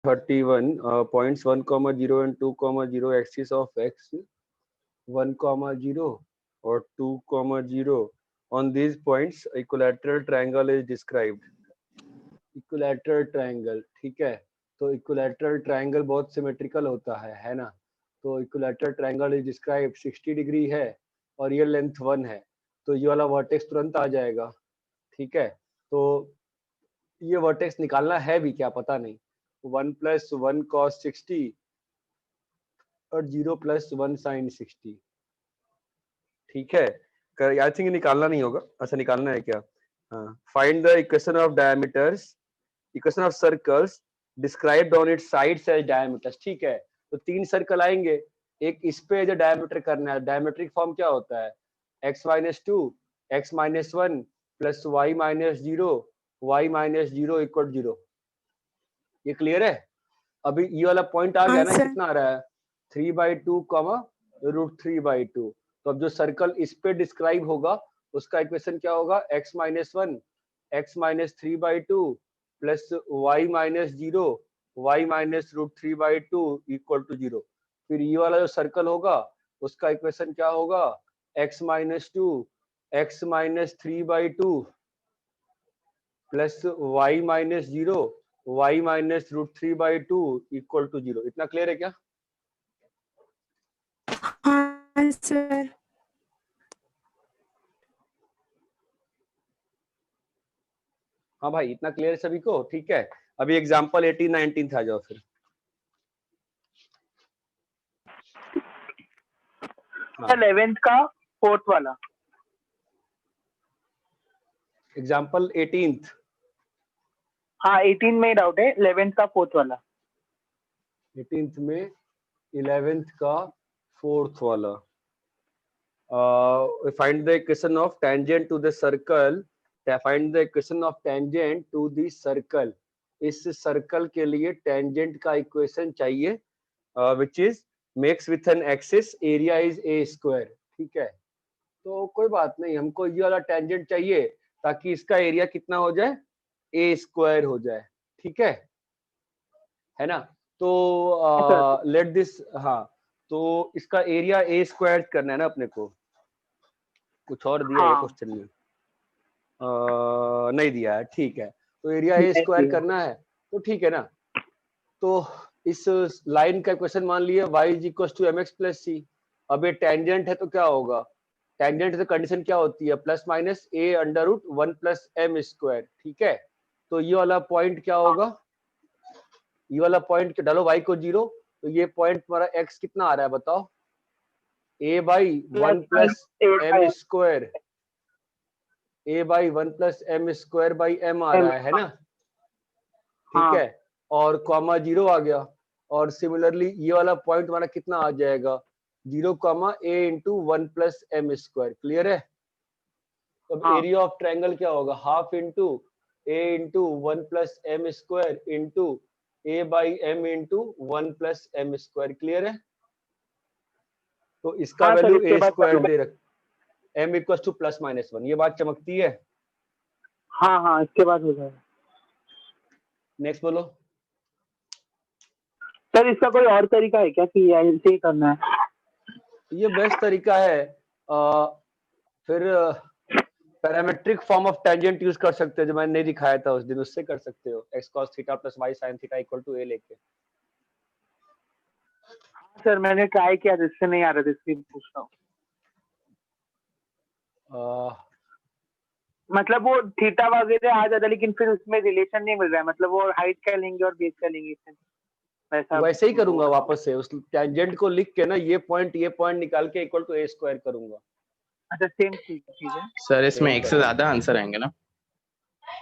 31 points 1,0 and 2,0 axis of x 1,0 or 2,0. On these points equilateral triangle is described. Equilateral triangle, ठीक है। तो equilateral triangle बहुत symmetrical होता है ना। तो equilateral triangle is describe 60 degree है और ये लेंथ 1 है, तो ये वाला वर्टेक्स तुरंत आ जाएगा, ठीक है। तो ये वर्टेक्स निकालना है भी क्या पता नहीं। 1 + 1 cos 60 और 0 + 1 sin 60, ठीक है। आई थिंक निकालना नहीं होगा, अच्छा निकालना है क्या। Find the equation of diameters, equation of circles described on its sides as diameters, ठीक है। तो 3 सर्कल आएंगे, एक इस पे जो डायमीटर करना है, डायमीट्रिक फॉर्म क्या होता है, x - 2 x - 1 + y - 0 y - 0 = 0। ये क्लियर है। अभी ये वाला पॉइंट आ गया ना, कितना आ रहा है 3/2, √3/2। तो अब जो सर्कल इस पे डिस्क्राइब होगा उसका इक्वेशन क्या होगा, x - 1 x - 3/2 + y - 0 y - √3/2 = 0। फिर ये वाला जो सर्कल होगा उसका इक्वेशन क्या होगा, x - 2 x - 3/2 + y - 0 y - √3/2 = 0। इतना क्लियर है क्या। हाँ सर। हाँ भाई, इतना क्लियर सभी को, ठीक है। अभी एग्जांपल 18 19 था, जाओ फिर। हाँ। 11th का 4th वाला एग्जांपल 18th। हाँ 18 में डाउट है, 11th का 4th वाला। 18th में 11th का 4th वाला। Find the equation of tangent to the circle, find the equation of tangent to the circle. इस सर्कल के लिए टेंजेंट का इक्वेशन चाहिए, which is makes with an axis area is a², ठीक है। तो कोई बात नहीं, हमको ये वाला टेंजेंट चाहिए ताकि इसका एरिया कितना हो जाए, a² हो जाए, ठीक है ना। तो लेट दिस, हाँ तो इसका एरिया a² करना है ना अपने को। कुछ और दिया है क्वेश्चन में, नहीं दिया है, ठीक है। तो एरिया a² करना है, तो ठीक है ना। तो इस लाइन का इक्वेशन मान लिया y = mx + c। अब ये टेंजेंट है तो क्या होगा, टेंजेंट तो कंडीशन क्या होती है, ± a√1 + m², ठीक है। तो ये वाला पॉइंट क्या होगा, ये वाला पॉइंट डालो y को 0, तो ये पॉइंट हमारा x कितना आ रहा है बताओ, a/1 + m², a/1 + m²/m आ रहा है ना, ठीक है। और कॉमा 0 आ गया। और सिमिलरली ये वाला पॉइंट हमारा कितना आ जाएगा, 0, a × 1 + m²। क्लियर है। तो अब एरिया ऑफ ट्रायंगल क्या होगा, ½ × a × 1 + m² × a/m × 1 + m²। Clear है। तो इसका वैल्यू a² दे रख, m = ±1। ये बात चमकती है। हाँ इसके बाद हो जाएगा। नेक्स्ट बोलो। सर इसका कोई और तरीका है क्या कि ऐसे ही करना है। ये बेस्ट तरीका है। फिर parametric form of tangent use कर सकते हो, जो मैंने नहीं दिखाया था उस दिन, उससे कर सकते हो, x cos θ + y sin θ = a लेके। सर मैंने ट्राई किया, जिससे नहीं आ रहा था, इसलिए पूछ रहा हूँ। मतलब वो थीटा वगैरह आ जाता, लेकिन फिर उसमें रिलेशन नहीं मिल रहा है, मतलब वो हाइट का लेंगे और बेस का लेंगे, वैसे ही करूंगा वापस से, उस टेंजेंट को लिख के ना, ये पॉइंट निकाल के = a² करूंगा। अच्छा सेम चीज है सर, इसमें एक से ज्यादा आंसर आएंगे ना।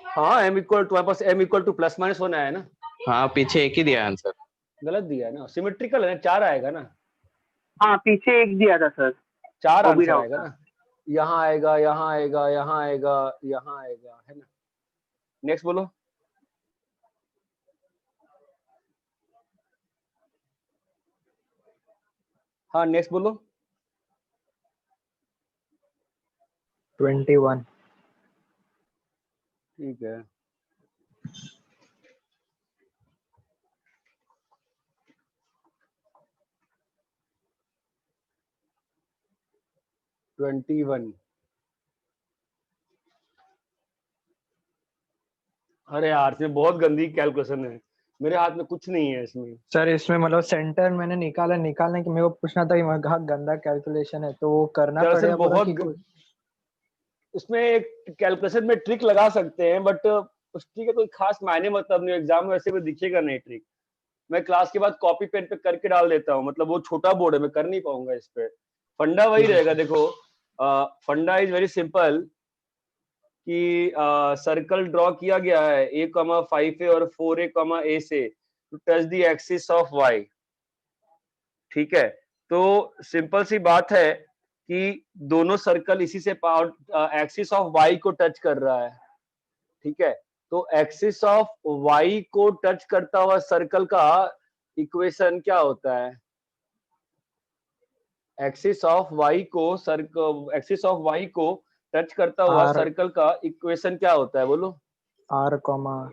हाँ m तुम्हारे पास m = ±1 आया ना। हाँ पीछे एक ही दिया आंसर, गलत दिया है ना, सिमेट्रिकल है ना, 4 आएगा ना। हाँ पीछे एक दिया था सर, 4 आंसर आएगा ना, यहाँ आएगा, यहाँ आएगा, यहाँ आएगा, यहाँ आएगा, है ना। नेक्स्ट बोलो। हाँ नेक्स्ट बोलो। 21। ठीक है। 21। अरे यार इसमें बहुत गंदी कैलकुलेशन है, मेरे हाथ में कुछ नहीं है इसमें। सर इसमें मतलब सेंटर मैंने निकालने की मेरे को पूछना था कि मैं कहा गंदा कैलकुलेशन है तो वो करना दरअसल पड़ेगा पूरा बहुत कि कुछ। उसमें एक कैलकुलेशन में ट्रिक लगा सकते हैं, बट उस ट्रिक का कोई खास मायने मतलब नहीं, एग्जाम में वैसे भी दिखेगा नहीं ट्रिक। मैं क्लास के बाद कॉपी पेन पे करके डाल देता हूँ, मतलब वो छोटा बोर्ड है, मैं कर नहीं पाऊंगा इस पे। फंडा वही रहेगा, देखो फंडा इज वेरी सिंपल कि सर्कल ड्रॉ किया गया है a,5a और 4a, से to touch the axis of y। ठीक है, तो सिंपल सी बात है कि दोनों सर्कल इसी से एक्सिस ऑफ y को टच कर रहा है। ठीक है, तो एक्सिस ऑफ y को टच करता हुआ सर्कल का इक्वेशन क्या होता है? एक्सिस ऑफ y को टच करता हुआ R- सर्कल का इक्वेशन क्या होता है, बोलो। R कॉमा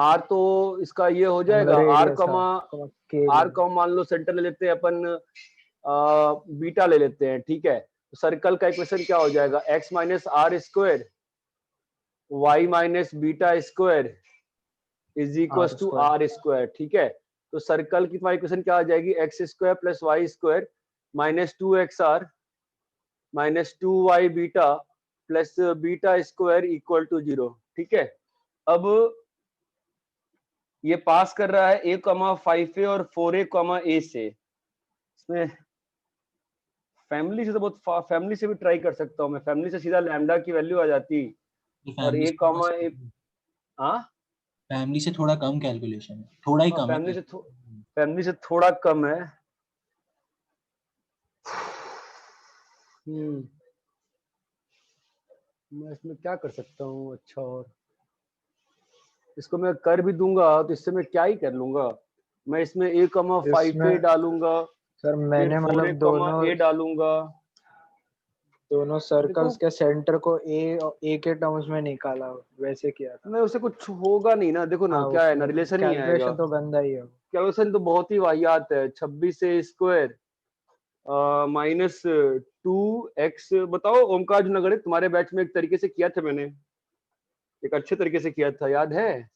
r तो इसका ये हो जाएगा r कॉमा r कॉमा मान लो सेंटर ले लेते हैं अपन, बीटा ले लेते हैं। ठीक है, तो सर्कल का इक्वेशन क्या हो जाएगा? x minus r square y minus beta square is equal to r square. ठीक है, तो सर्कल की तुम्हारी इक्वेशन क्या आ जाएगी? X square plus y square minus 2xr minus 2y beta plus beta square equal to 0। ठीक है, अब ये पास कर रहा है a,5a और 4a, से। इसमें फैमिली से तो बहुत फैमिली से भी ट्राई कर सकता हूँ मैं, फैमिली से सीधा लैम्डा की वैल्यू आ जाती और a, हाँ फैमिली से थोड़ा कम कैलकुलेशन है, थोड़ा ही कम है। फैमिली से थोड़ा कम है। मैं इसमें क्या कर सकता हूँ? अच्छा, और इसको मैं कर भी दूंगा तो इससे मैं क्या ही कर लूंगा? मैं इसमें a,5a डालूंगा, सर मैंने मतलब a डालूंगा, दोनों सर्कल्स के सेंटर को ए के टर्म्स में निकाला, वैसे किया था। नहीं उससे कुछ होगा नहीं ना, देखो ना क्या है ना, रिलेशन ही आएगा। कैलकुलेशन तो गंदा ही है, कैलकुलेशन तो बहुत ही वाहियात है। 26 स्क्वायर माइनस 2x। बताओ ओमकार जुनागढ़, तुम्हारे बैच में एक तरीके से किया था मैंने, एक अच्छे तरीके से किया था, याद है?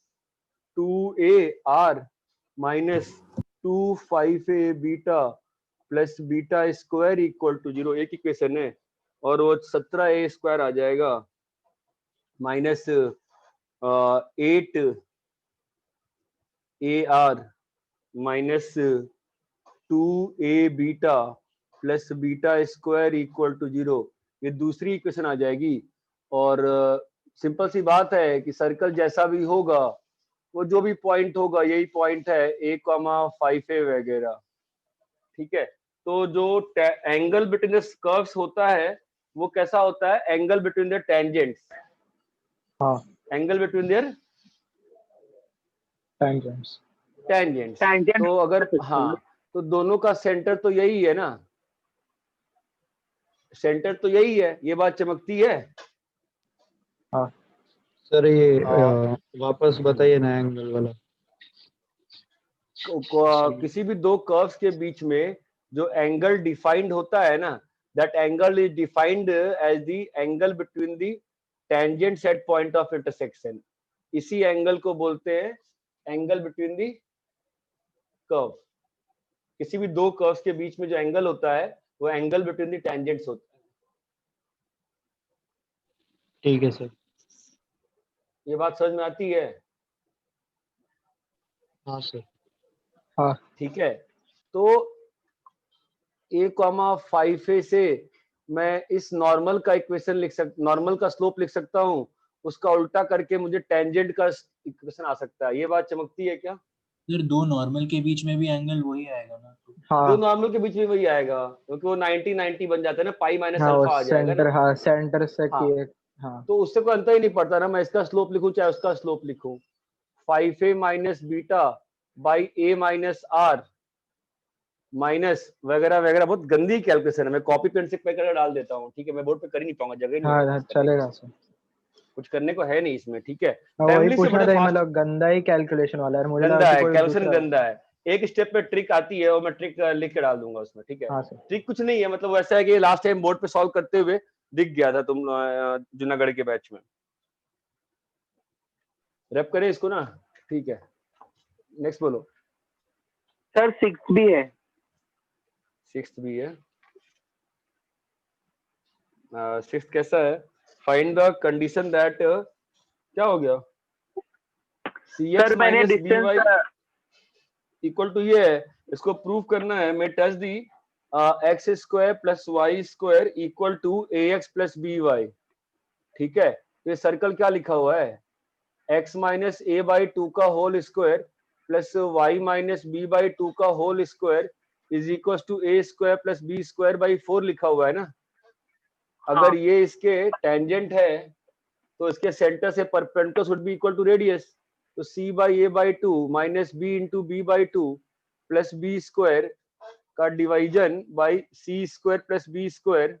2ar minus 25a beta plus beta square equal to 0, एक इक्वेशन है, और वो 17a स्क्वायर आ जाएगा minus 8ar minus 2a beta plus beta square equal to 0, ये दूसरी इक्वेशन आ जाएगी। और सिंपल सी बात है कि सर्कल जैसा भी होगा वो जो भी पॉइंट होगा यही पॉइंट है a,5a वगैरह। ठीक है, तो जो एंगल बिटवीन द कर्व्स होता है वो कैसा होता है? Angle between the tangents. हाँ, एंगल बिटवीन देयर टेंजेंट्स। तो अगर हाँ, तो दोनों का सेंटर तो यही है ना, सेंटर तो यही है, ये बात चमकती है। हाँ सर ये वापस बताइए ना एंगल वाला। किसी भी दो कर्व्स के बीच में जो एंगल डिफाइंड होता है ना, that angle is defined as the angle between the tangents at point of intersection. इसी एंगल को बोलते हैं एंगल बिटवीन द कर्व। किसी भी दो कर्व्स के बीच में जो एंगल होता है वो एंगल बिटवीन द टेंजेंट्स होता है। ठीक है सर। ये बात समझ में आती है? हाँ सर। हाँ ठीक है, तो a,5a से मैं इस नॉर्मल का इक्वेशन नॉर्मल का स्लोप लिख सकता हूँ, उसका उल्टा करके मुझे टेंजेंट का इक्वेशन आ सकता है। ये बात चमकती है क्या? फिर दो नॉर्मल के बीच में भी एंगल वही आएगा ना? दो नॉर्मल के बीच में वही आएगा, क्योंकि वो 90-90 बन जाता है ना, पाई माइनस हाँ, अल्फा आ जाएगा सेंटर, ना। हाँ सेंटर से हाँ, किए। हाँ तो उससे कोई अंतर ही नहीं पड़ता ना, मैं इसका स्लोप लिखूं चाहे उसका स्लोप लिखूं। 5a minus beta by a minus r minus वगैरह वगैरह। बहुत गंदी कैलकुलेशन है, मैं कॉपी पेन से कर डाल देता हूँ। ठीक है, मैं बोर्ड पे कर ही नहीं पाऊंगा, जगह नहीं हाँ, है हाँ करने चलेगा की। सर। कुछ करने को है नहीं इसमें। ठीक है, वही फैमिली से पूछना बड़े था, फास्ट मतलब गंदा ही कैलकुलेशन वाला है, मुझे लगा गंदा कि है कोई कैलकुलेशन, दूसरा। गंदा है। एक स्टेप पे ट्रिक आती है और मैं ट्रिक लिख के डाल दूंगा उसमें, ठीक है। हाँ सर। ट्रिक कुछ नहीं है, मतलब वैसा है कि लास्ट टाइम बोर्ड पे सॉल्व करते हुए दिख गया था तुम जूनागढ़ के बैच में। रैप करें इसको ना, ठीक है। नेक्स्ट बोलो। सर 6 भी है। 6th भी है। 6th कैसा है? फाइंड द कंडीशन दैट क्या हो गया, सर cx मैंने minus distance by equal to ये है, इसको प्रूव करना है। मैं touch the x square plus y square equal to a x plus b y, ठीक है। तो ये सर्कल क्या लिखा हुआ है, x minus A by two का whole square plus Y minus B by two का whole square is equal to A square plus B square by 4 लिखा हुआ है ना। अगर ये इसके टेंजेंट है तो इसके सेंटर से perpendicular should be equal to radius. तो c by A by two minus B into B by two plus B square का division by C square plus B square,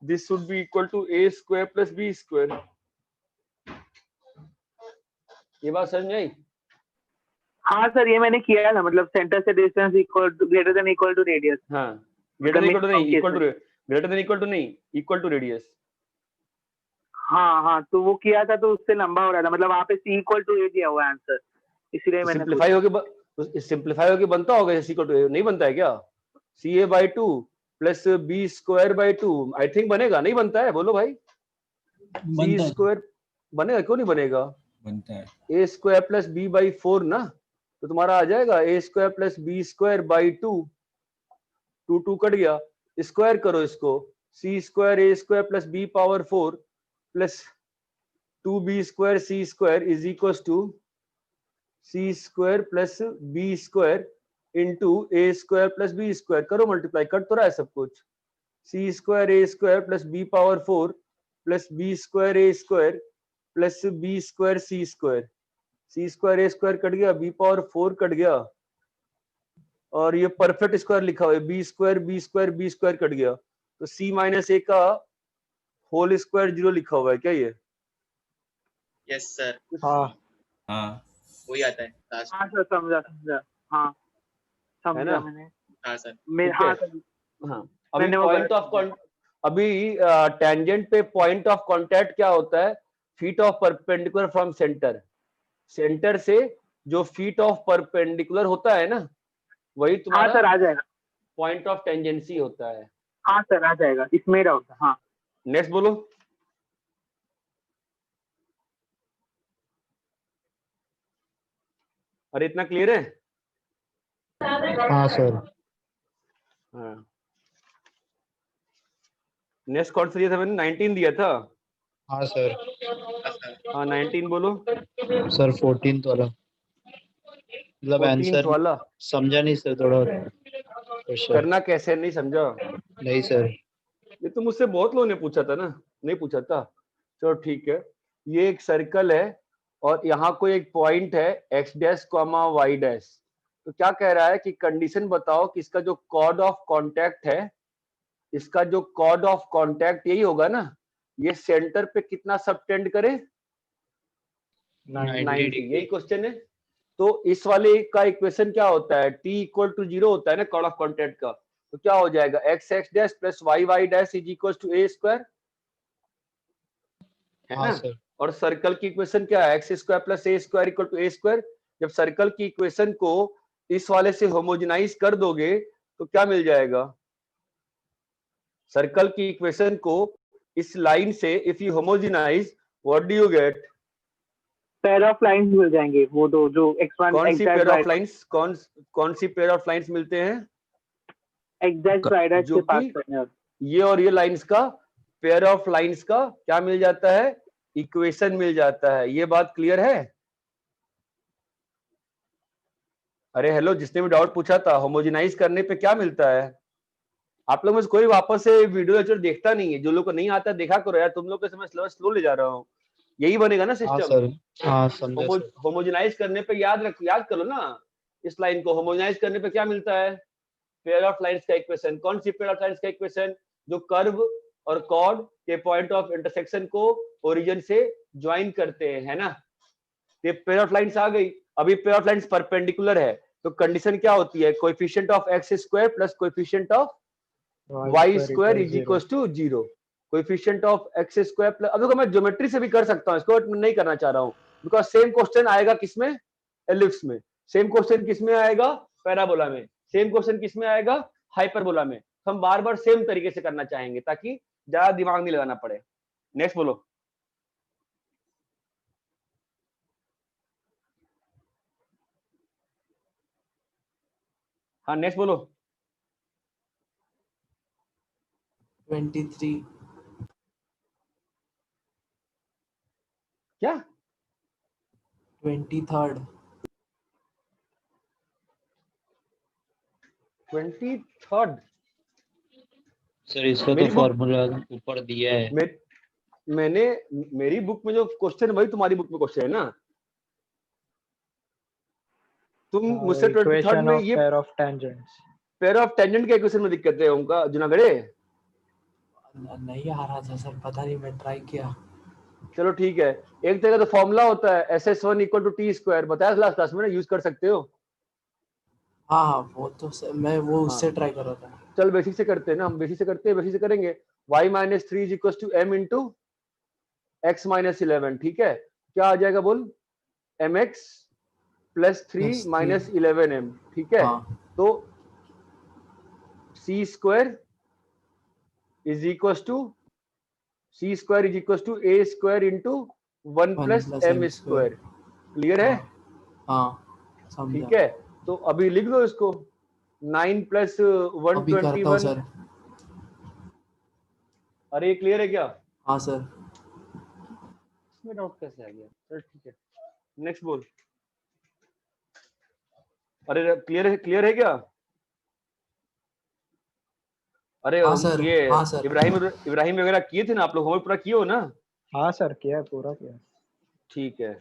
this should be equal to A square plus B square. ये बात समझ आई? हाँ sir ये मैंने किया ना, मतलब सेंटर से distance equal to greater than equal to radius. हाँ, ग्रेटर देन इक्वल टू नहीं, Okay, equal to, greater than equal to नहीं, इक्वल टू रेडियस। हाँ हाँ तो वो किया था तो उससे लंबा हो रहा था, मतलब वहाँ पे c इक्वल टू ए दिया हुआ है आंसर, इसीलिए मैंने सिंप्लीफाई होके बनता होगा जैसे इक्वल टू नहीं बनता है क्या? C A by two plus B square by two, I think बनेगा, नहीं बनता है? बोलो भाई। सी बनता है, स्क्वायर बनेगा, क्यों नहीं बनेगा? बनता है। A square plus B by 4 ना, तो तुम्हारा आ जाएगा A square plus B square by 2, 2 cut गया, स्क्वायर करो इसको, C square A square plus B power 4 plus 2b square C square is equal to C square plus B square into A square plus B square. करो multiply, cut तो रहा है सब कुछ। C square ए square plus B power 4 plus B square ए square plus B square सी square, सी square ए square cut गया, b power 4 cut गया, और ये परफेक्ट स्क्वायर लिखा हुआ है, b square b square b square cut गया, तो सी माइनस ए का होल स्क्वायर 0 लिखा हुआ है क्या ये? यस सर, हाँ हाँ वही आता है लास्ट। हाँ सर समझा समझा, हाँ है समझा ना? मैंने। हाँ सर, हाँ सर हाँ, अभी मैंने वो पॉइंट गलत ऑफ अभी टेंजेंट पे पॉइंट ऑफ कांटेक्ट क्या होता है? Feet of perpendicular from centre, centre से जो फीट ऑफ परपेंडिकुलर होता है ना, वही हाँ तुम्हारा सर आ जाएगा, पॉइंट ऑफ टेंजेंसी होता है। हाँ सर आ जाएगा, इसमें डाउट था। हाँ नेक्स्ट बोलो। अरे इतना क्लियर है? हाँ सर। हाँ, नेक्स्ट कौन सा दिया था मैंने? 19 दिया था। हाँ सर। हाँ 19 बोलो। सर 14th वाला, मतलब 14th आंसर वाला समझा नहीं सर, थोड़ा क्वेश्चन। करना कैसे, नहीं समझा? नहीं सर। ये तो मुझसे बहुत लोगों ने पूछा था ना, नहीं पूछा था? चलो ठीक है, ये एक सर्कल है और यहाँ कोई एक पॉइंट है x dash comma y dash. तो क्या कह रहा है कि कंडीशन बताओ कि इसका जो कॉर्ड ऑफ कांटेक्ट है, इसका जो कॉर्ड ऑफ कांटेक्ट यही होगा ना, ये सेंटर पे कितना सबटेंड करे? 90। यही क्वेश्चन है। तो इस वाले का इक्वेशन क्या होता है? t इक्वल टू 0 होता है ना कॉर्ड ऑफ कांटेक्ट का, तो क्या हो जाएगा? X x dash plus y y dash is equal to A square, है हाँ ना? सर। और सर्कल की इक्वेशन क्या है? X square plus a square equal to A square. जब सर्कल की इक्वेशन को इस वाले से होमोजेनाइज कर दोगे तो क्या मिल जाएगा? सर्कल की इक्वेशन को इस लाइन से if you homogenize, what do you get? Pair of lines मिल जाएंगे, वो दो जो x1 कौन सी पेयर ऑफ एग्जैक्ट लाइंस, कौन सी पेयर ऑफ लाइंस मिलते हैं? राइडर जो के पास कि करने वाले। ये और ये लाइंस का पेयर ऑफ लाइंस का क्या मिल जाता है? इक्वेशन मिल जाता है। ये बात क्लियर है? अरे हेलो, जिसने भी डाउट पूछा था होमोजेनाइज करने पे क्या मिलता है? आप लोग में से कोई वापस से वीडियो लेक्चर देखता नहीं है, जो लोग को नहीं आता देखा करो यार, तुम लोग के समय स्लो ले जा रहा हूँ। यही बनेगा ना हाँ सिस्टम? सर। हाँ समझा सर। होमोजेनाइज करने पे याद करो ना, इस लाइन को होमोजेनाइज करने पे क्या मिलता है? पेयर ऑफ लाइंस का इक्वेशन। कौन सी पेयर ऑफ लाइंस का इक्वेशन? जो कर्व और कॉर्ड के पॉइंट ऑफ इंटरसेक्शन को ओरिजिन से ज्वाइन करते हैं, है ना? ये पेयर ऑफ लाइंस आ गई। अभी पेयर ऑफ लाइंस परपेंडिकुलर है, तो कंडीशन क्या होती है, coefficient of x square plus coefficient of y square is equal to 0। Coefficient of x square plus, अब देखो मैं ज्योमेट्री से भी कर सकता हूँ इसको, बट मैं नहीं करना चाह रहा हूँ बिकॉज सेम क्वेश्चन आएगा किसमें, एलिप्स में, सेम क्वेश्चन किसमें आएगा, पैराबोला में, सेम क्वेश्चन किसमें आएगा, हाइपरबोला में। हम बार बार सेम तरीके से करना चाहेंगे ताकि ज्यादा दिमाग नहीं लगाना पड़े। नेक्स्ट बोलो। हाँ नेक्स्ट बोलो। 23 क्या 23rd 23rd? सर इसका मेरी तो बुक फॉर्मूला ऊपर दिया है। मैंने मेरी बुक में जो क्वेश्चन वही तुम्हारी बुक में क्वेश्चन है ना। तुम मुझसे 23rd इक्वेशन में ऑफ ये pair of tangents, pair of tangent के इक्वेशन में दिक्कत है उनका जुनागढ़े। नहीं आ रहा था सर, पता नहीं, मैं ट्राई किया। चलो ठीक है, एक तरह का तो फॉर्मूला होता है SS1 equal to t square, बताया लास्ट क्लास में ना, यूज कर सकते हो। हाँ हाँ, वो तो मैं वो हाँ उससे ट्राई कर रहा था। चल बेसिक से करते हैं ना, हम बेसिक से करते हैं, बेसिक से करेंगे। y minus 3 is equal to m into x minus 11, ठीक है। क्या आ जाएगा बोल, mx प्लस 3 माइनस 11m, ठीक है। हाँ तो c square is equal to a square into 1 plus m square. Clear है? हाँ समझा। ठीक है, तो अभी लिख दो इसको, 9 प्लस अभी करता हूँ 121। सर। अरे ये क्लियर है क्या? हाँ सर। इसमें डाउट कैसे आ गया? चल ठीक है, नेक्स्ट बोल। अरे क्लियर है क्या? अरे हाँ सर, ये हाँ सर। इब्राहिम वगैरह किए थे ना आप लोग, होमवर्क पूरा किए हो ना? हाँ सर किया है, पूरा किया है। ठीक है,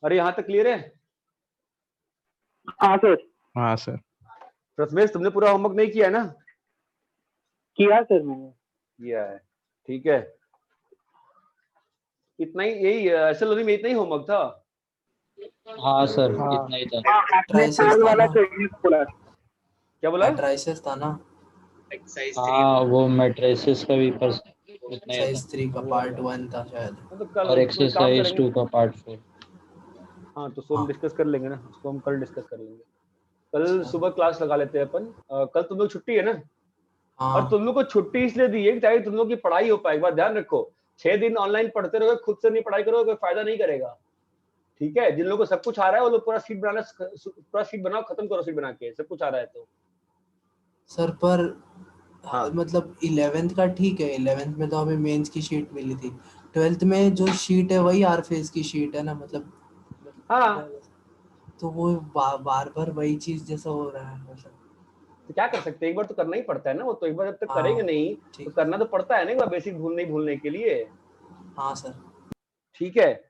अरे यहाँ तक क्लियर है? हाँ सर। हाँ सर। प्रथमेश तुमने पूरा होमवर्क नहीं किया है ना? किया सर मैंने। किया है, ठीक है। इतना ही, यही असल में इतना ही होमवर्क था। हाँ सर हाँ। इतना ही था। ट्राइसेस वाला था चाहिए बोला। क्या बोला? ना, ट्राइसेस था ना, एक्सरसाइज हाँ वो मैट्रिसेस का भी पर उतना ही एक्सरसाइज 3 का पार्ट 1 था शायद। तो था कल और हम काम एक्सरसाइज करेंगे। 2 का पार्ट 4। हाँ तो उसको हम हाँ। डिस्कस कर लेंगे ना, उसको हम कल डिस्कस कर लेंगे। कल अच्छा। सुबह क्लास लगा लेते हैं अपन। कल तुम लोग छुट्टी है ना? और हाँ तुम लोग को छुट्टी इसलिए दी है ताकि तुम लोग की पढ़ाई हो पाए। एक बार ध्यान रखो, 6 दिन ऑनलाइन पढ़ते रहोगे, खुद से नहीं पढ़ाई करोगे, कोई फायदा नहीं करेगा। ठीक है, जिन लोगों को सब कुछ आ रहा है वो लोग पूरा शीट बनाओ, खत्म करो शीट बना के, सब कुछ आ रहा है तो। सर, पर हाँ। मतलब 11th का ठीक है, 11th में तो हमें मेंस की शीट मिली थी। 12th में जो शीट है वही आरफेस की शीट है ना, मतलब हाँ तो वो बार बार वही चीज जैसा हो रहा है मतलब। तो क्या कर सकते हैं, एक बार तो करना ही पड़ता है ना वो तो। एक बार जब तक हाँ, करेंगे नहीं तो ठीक है। करना तो पड़ता है ना, एक बार बेसिक भूलने के लिए। हाँ सर। ठीक है,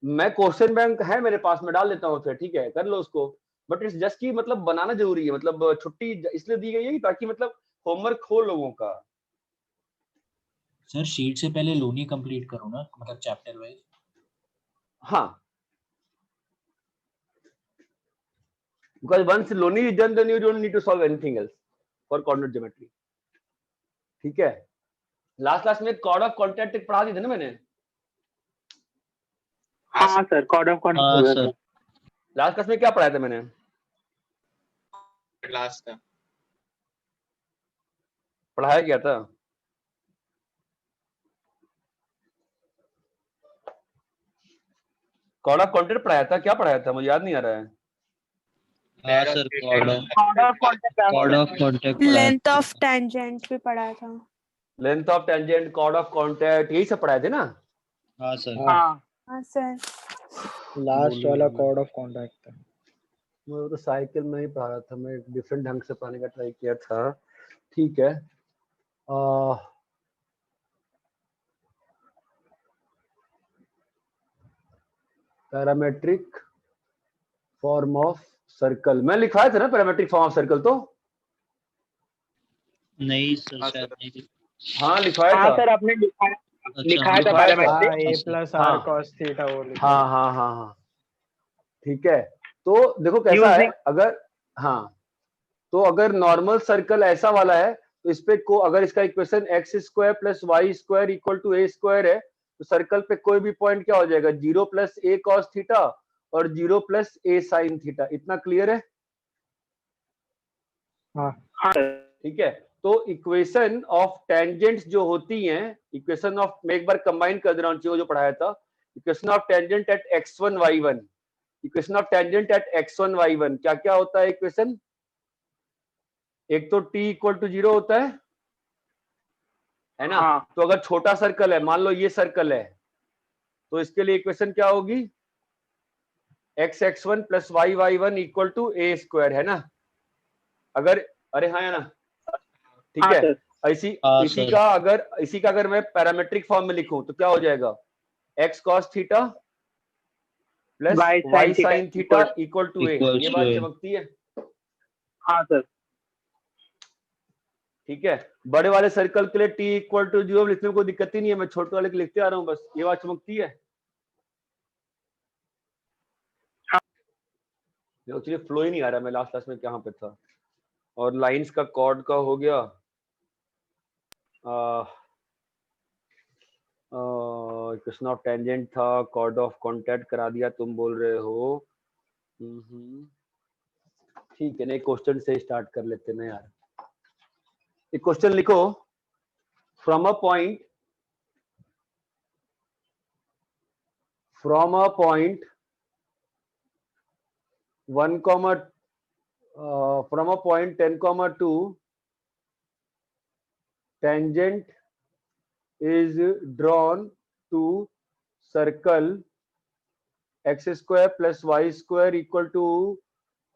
मैं क्वेश्चन बैंक है मेरे पास में डाल देता हूँ फिर, ठीक है कर लो उसको। बट इट्स जस्ट की मतलब बनाना जरूरी है, मतलब छुट्टी इसलिए दी गई है ताकि मतलब होमवर्क हो लोगों का। सर शीट से पहले लोनी कंप्लीट करो ना, मतलब चैप्टर वाइज। हाँ, because once Loni is done then you don't need to solve anything else for coordinate geometry. ठीक है, लास्ट क्लास में कॉर्ड ऑफ कॉन्टैक्ट पढ़ा दी थी ना मैंने। हाँ सर, कॉर्ड ऑफ हाँ कॉन्टैक्ट। सर। लास्ट क्लास में क्या पढ़ाया था मैंने? क्लास का पढ़ाया क्या था? कॉर्ड ऑफ कॉन्टैक्ट पढ़ाया था, क्या पढ़ाया था मुझे याद नहीं आ रहा है। हाँ sir chord of contact length of tangent भी पढ़ा था। Length of tangent, chord of contact, यही सब पढ़ाए थे ना? हाँ सर। हाँ हाँ सर। लास्ट वाला कॉर्ड ऑफ कॉन्टैक्ट था। मैं तो साइकिल में ही पढ़ा रहा था, मैं डिफरेंट ढंग से पढ़ाने का ट्राई किया था। ठीक है, पैरामेट्रिक फॉर्म ऑफ सर्कल मैं लिखवाया था ना, पैरामेट्रिक फॉर्म ऑफ सर्कल तो नहीं सर हाँ शायद सर। नहीं। हाँ लिखवाया हाँ था। सर, आपने लिखा है। लिखा है था लिखवाया था। पैरामेट्रिक। हाँ, a प्लस हाँ। r cos थीटा वो लिखा हाँ है। हाँ हाँ हाँ, ठीक है। तो देखो कैसा है, Using- अगर हाँ, तो अगर नॉर्मल सर्कल ऐसा वाला है तो इस पे को अगर इसका equation x square plus y square equal to A square है, तो सर्कल पे कोई भी पॉइंट क्या हो जाएगा, 0 प्लस ए कॉस थीटा और 0 प्लस ए साइन थीटा। इतना क्लियर है? हाँ, हाँ ठीक है। तो इक्वेशन ऑफ टेंजेंट्स जो होती हैं, इक्वेशन ऑफ, मैं एक बार कंबाइन कर दे रहा हूँ चीजों जो पढ़ाया था। Equation of tangent at x1 y1, equation of tangent at x1 y1 क्या क्या होता है इक्वेशन? एक तो t इक्वल टू 0 होता है ना? हाँ तो अगर छोटा सर्कल है, मान लो ये सर्कल है, तो इसके लिए इक्वेशन क्या होगी, x x1 plus y y1 equal to A square, है ना? अगर, अरे हाँ, है ना? ठीक हाँ है। सर। इसी का अगर मैं पैरामेट्रिक फॉर्म में लिखूं तो क्या हो जाएगा, x cos theta plus Y y sin theta sin theta equal to A. ये बात चमकती है? हाँ सर। ठीक है। बड़े वाले सर्कल के लिए t इक्वल टू 0 लिखने में कोई दिक्कत ही नहीं है, मैं छोटे वाले के लिखते आ रहा हूं बस। ये बात चमकती है? एक्चुअली फ्लो ही नहीं आ रहा, मैं लास्ट क्लास में कहां पे था। और लाइंस का कॉर्ड का हो गया, इक्वेशन ऑफ टेंजेंट था, कॉर्ड ऑफ कॉन्टैक्ट करा दिया, तुम बोल रहे हो। ठीक है ना, एक क्वेश्चन से स्टार्ट कर लेते ना यार। एक क्वेश्चन लिखो, from a point 1, from a point 10, 2, tangent is drawn to circle x square plus y square equal to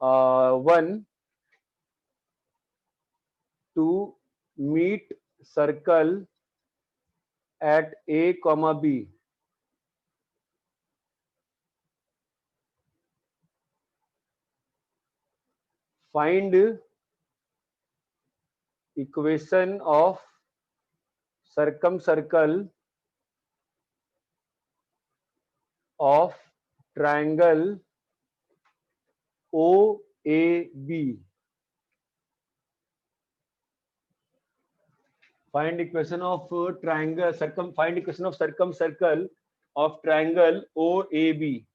1 to meet circle at a comma b. Find equation of circumcircle of triangle OAB. Find equation of find equation of circumcircle of triangle OAB.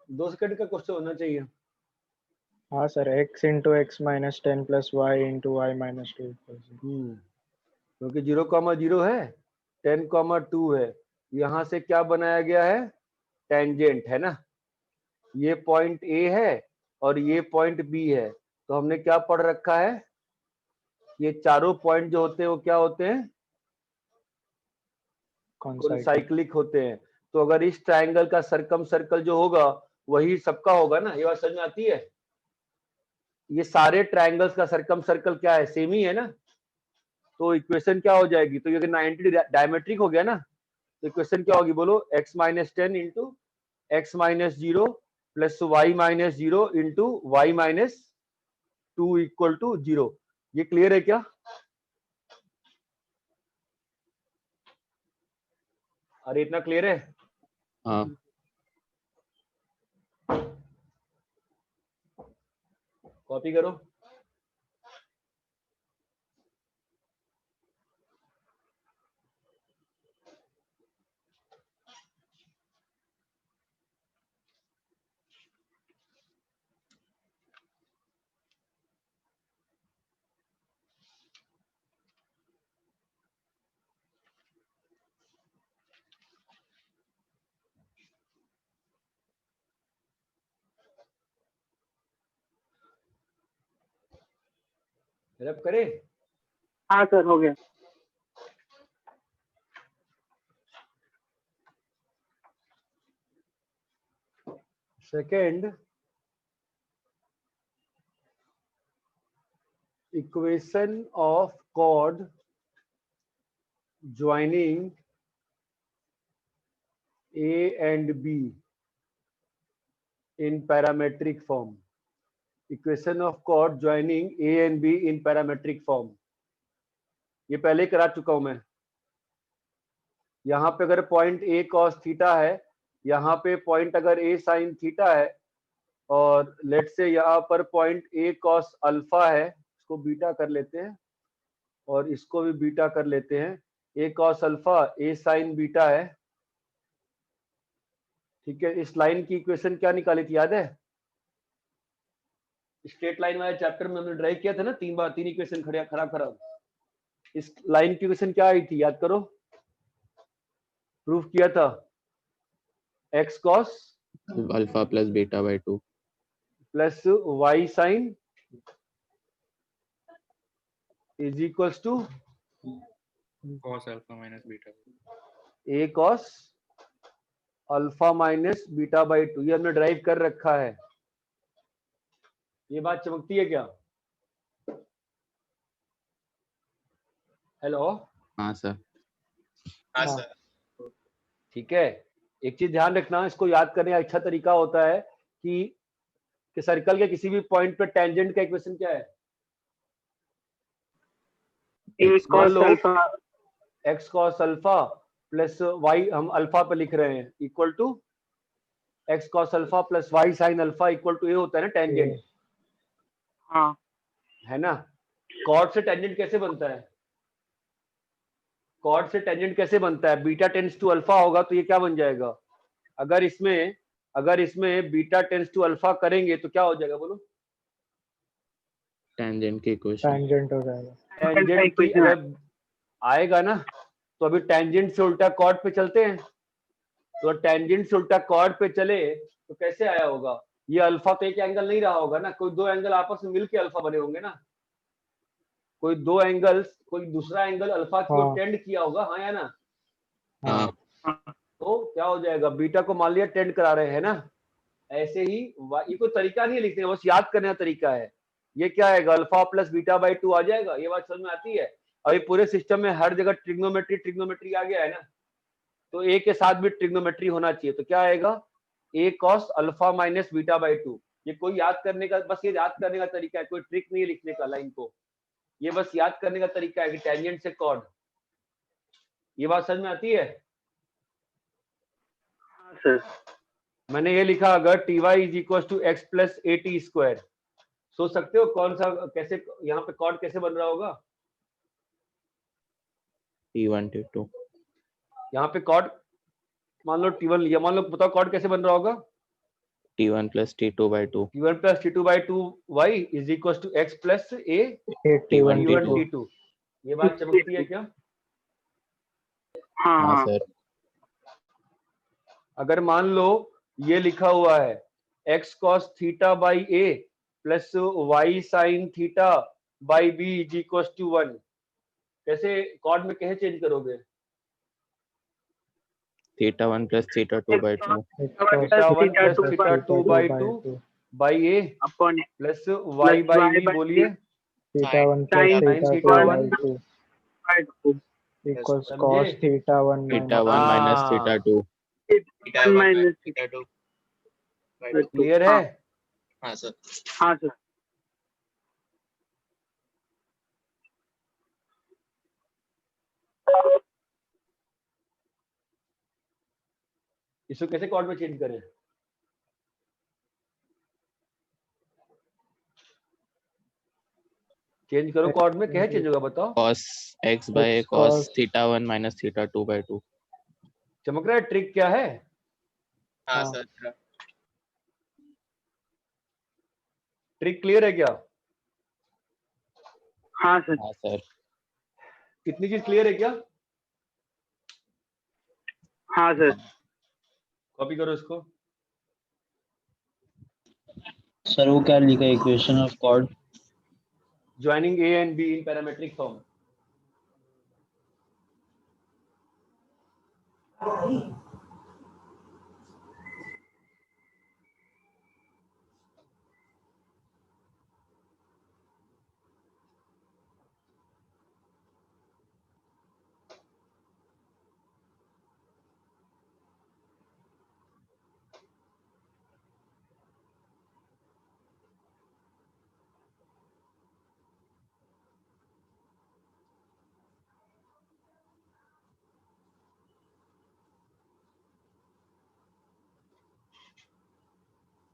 दो second का question होना चाहिए। हाँ sir, x into x minus 10 plus y into y minus 2। क्योंकि 0,0 है, 10,2 है, यहां से क्या बनाया गया है, टेंजेंट, है ना? ये पॉइंट ए है और ये पॉइंट बी है। तो हमने क्या पढ़ रखा है, ये चारों पॉइंट जो होते हैं वो क्या होते हैं, कॉन्साइक्लिक होते हैं। तो अगर इस ट्रायंगल का सर्कम सर्कल जो होगा वही सबका होगा ना, ये बात समझ में आती है? ये सारे ट्रायंगल्स का सर्कम सर्कल क्या है, सेम ही है ना? तो इक्वेशन क्या हो जाएगी, तो ये 90 डायमेट्रिक हो गया ना, तो इक्वेशन क्या होगी बोलो, x minus 10 into x minus 0 plus Y minus 0 into y minus 2 equal to 0। ये क्लियर है क्या? अरे इतना क्लियर है? हाँ। कॉपी करो। रब करे। हाँ सर हो गया। Second, equation of chord joining A and B in parametric form. Equation of chord joining A and B in parametric form. ये पहले करा चुका हूं मैं. यहाँ पे अगर पॉइंट A cos थीटा है, यहाँ पे पॉइंट अगर A sin थीटा है, और लेट से यहाँ पर पॉइंट A cos अल्फा है, इसको बीटा कर लेते हैं और इसको भी बीटा कर लेते हैं. A cos alpha A sin beta है. ठीक है, इस लाइन की इक्वेशन क्या निकाली थी याद है? स्ट्रेट लाइन वाले चैप्टर में हमने ड्राइव किया था ना, तीन इक्वेशन खराब. इस लाइन की इक्वेशन क्या आई थी याद करो? प्रूफ किया था x cos alpha plus beta by 2 plus y sin is equals to cos alpha minus beta. a cos alpha minus beta by 2. ये हमने ड्राइव कर रखा है. ये बात चमकती है क्या? हेलो. हाँ सर. हाँ सर. ठीक है, एक चीज ध्यान रखना, इसको याद करने का अच्छा तरीका होता है कि सर्कल के किसी भी पॉइंट पर टेंजेंट का इक्वेशन क्या है? x cos alpha plus y, हम अल्फा पे लिख रहे हैं, equal to x cos alpha plus y sin alpha equal to a होता है ना टेंजेंट. हाँ है ना? कॉर्ड से टेंजेंट कैसे बनता है? कॉर्ड से टेंजेंट कैसे बनता है? बीटा टेंस टू अल्फा होगा तो ये क्या बन जाएगा? अगर इसमें बीटा टेंस टू अल्फा करेंगे तो क्या हो जाएगा बोलो? टेंजेंट की इक्वेशन. टेंजेंट हो जाएगा. टेंजेंट की अगर आएगा ना, तो अभी टेंजेंट से उल्टा कॉर्ड पे चलते हैं. तो टेंजेंट से उल्टा कॉर्ड पे चले तो कैसे आया होगा? ये अल्फा तो एक एंगल नहीं रहा होगा ना, कोई दो एंगल आपस में मिलके अल्फा बने होंगे ना. कोई दो एंगल्स, कोई दूसरा एंगल अल्फा की ओर टेंड किया होगा. हाँ या ना? हाँ. तो क्या हो जाएगा? बीटा को मान लिया टेंड करा रहे हैं ना. ऐसे ही ये कोई तरीका नहीं है लिखने का, बस याद करने का तरीका है. ये क्या आएगा? अल्फा प्लस बीटा बाई 2 आ जाएगा. ये बात समझ में आती है? अभी पूरे सिस्टम में हर जगह ट्रिग्नोमेट्री आ गया है ना, तो ए के साथ भी ट्रिग्नोमेट्री होना चाहिए. तो क्या आएगा? A cos alpha minus beta by 2. ये कोई याद करने का, बस ये याद करने का तरीका है, कोई ट्रिक नहीं है लिखने का लाइन को. ये बस याद करने का तरीका है कि टेंजेंट से कॉर्ड. ये बात समझ में आती है? सर. मैंने ये लिखा, अगर t y is equal to x plus a t square. सोच सकते हो कौन सा, कैसे यहाँ पे कॉर्ड कैसे बन रहा होगा? T1 T2. यहाँ पे कॉर्ड मान लो T1 लिया, मान लो बताओ कॉर्ड कैसे बन रहा होगा? T1 plus T2 by 2. T1 plus T2 by 2 y is equals to x plus a T1 T1 T2. T2. ये बात चमकती है क्या? हाँ हाँ हाँ सर. अगर मान लो ये लिखा हुआ है x cos theta by a plus y sin theta by b is equal to 1, कैसे कॉर्ड में कैसे चेंज करोगे? Theta 1 plus theta 2 by 2. Theta 1 plus theta 2 by 2 by a upon plus y by b. बोलिए. Theta 1 plus Sin theta theta 2 1 by 2 equals समझे? cos theta 1 Theta minus 1 minus हाँ. theta 2. Theta 1 minus theta 2 by 2. Clear है? हाँ sir. हाँ sir. इसको कैसे cord में change करें? चेंज करो कॉर्ड में, कैसे चेंज होगा बताओ? Cos x by X cos cos theta 1 minus theta 2 by 2. चमक रहा है? ट्रिक क्या है? हाँ हाँ. सर. ट्रिक क्लियर है क्या? हाँ सर. हाँ सर. कितनी चीज क्लियर है क्या? हाँ सर. कॉपी करो इसको. सर वो क्या लिखा है equation of chord? Joining a and b in parametric form.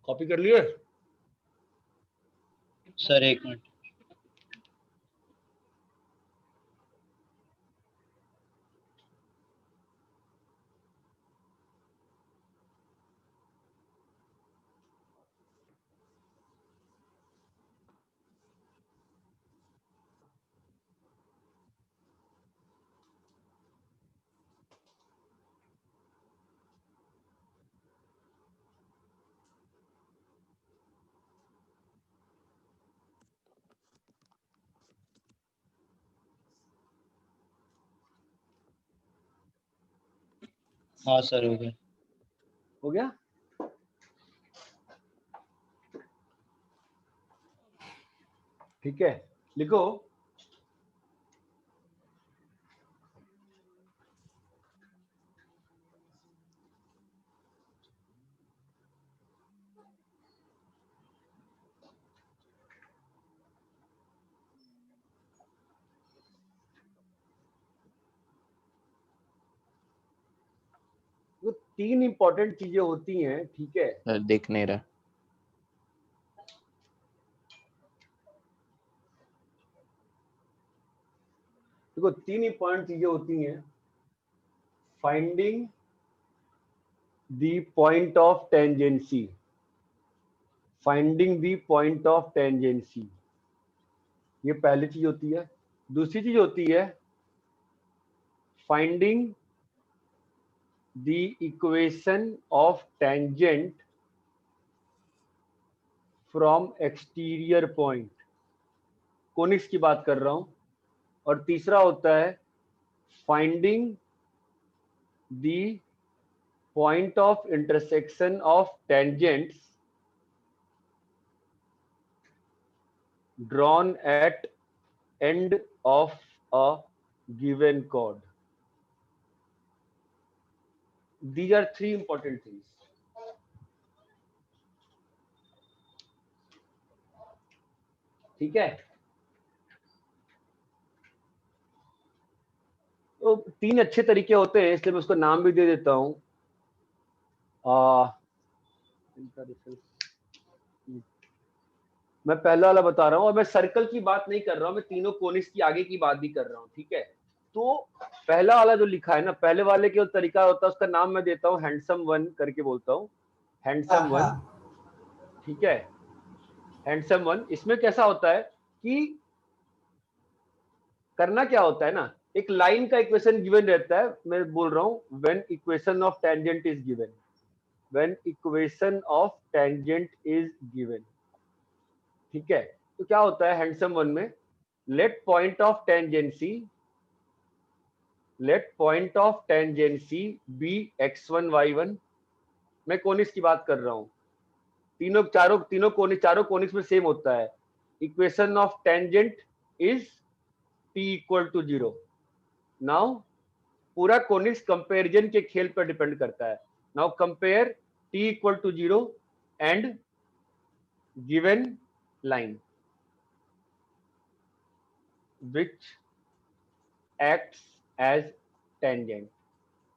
Copy कर लिए? सर एक मिनट। हाँ सर हो गया। हो गया? ठीक है, लिखो वो 3 इंपॉर्टेंट चीजें होती हैं, ठीक है? सर दिख नहीं रहा। देखो 3 इंपॉर्टेंट चीजें होती हैं। Finding the point of tangency, finding the point of tangency, ये पहली चीज होती है। दूसरी चीज होती है finding the equation of tangent from exterior point, conics की बात कर रहा हूं। और तीसरा होता है finding the point of intersection of tangents drawn at end of a given chord. These are 3 important things. ठीक है, तो 3 अच्छे तरीके होते हैं, इसलिए मैं उसको नाम भी दे देता हूं। मैं पहला वाला बता रहा हूं, और मैं सर्कल की बात नहीं कर रहा हूं, मैं तीनों कोनिक्स की आगे की बात भी कर रहा हूं, ठीक है? तो पहला वाला जो लिखा है ना, पहले वाले के जो तरीका होता है उसका नाम मैं देता हूं हैंडसम वन करके बोलता हूं, हैंडसम वन, ठीक है? Handsome one. इसमें कैसा होता है कि करना क्या होता है ना, एक लाइन का इक्वेशन गिवन रहता है, मैं बोल रहा हूं when equation of tangent is given, when equation of tangent is given, ठीक है? तो क्या होता है हैंडसम वन में, let point of tangency, let point of tangency be x1 y1। मैं कोनिक्स की बात कर रहा हूं, तीनों कोनिक्स में सेम होता है, equation of tangent is t equal to 0। Now पूरा कोनिक्स कंपैरिजन के खेल पर डिपेंड करता है। Now compare t equal to 0 and given line which acts as tangent।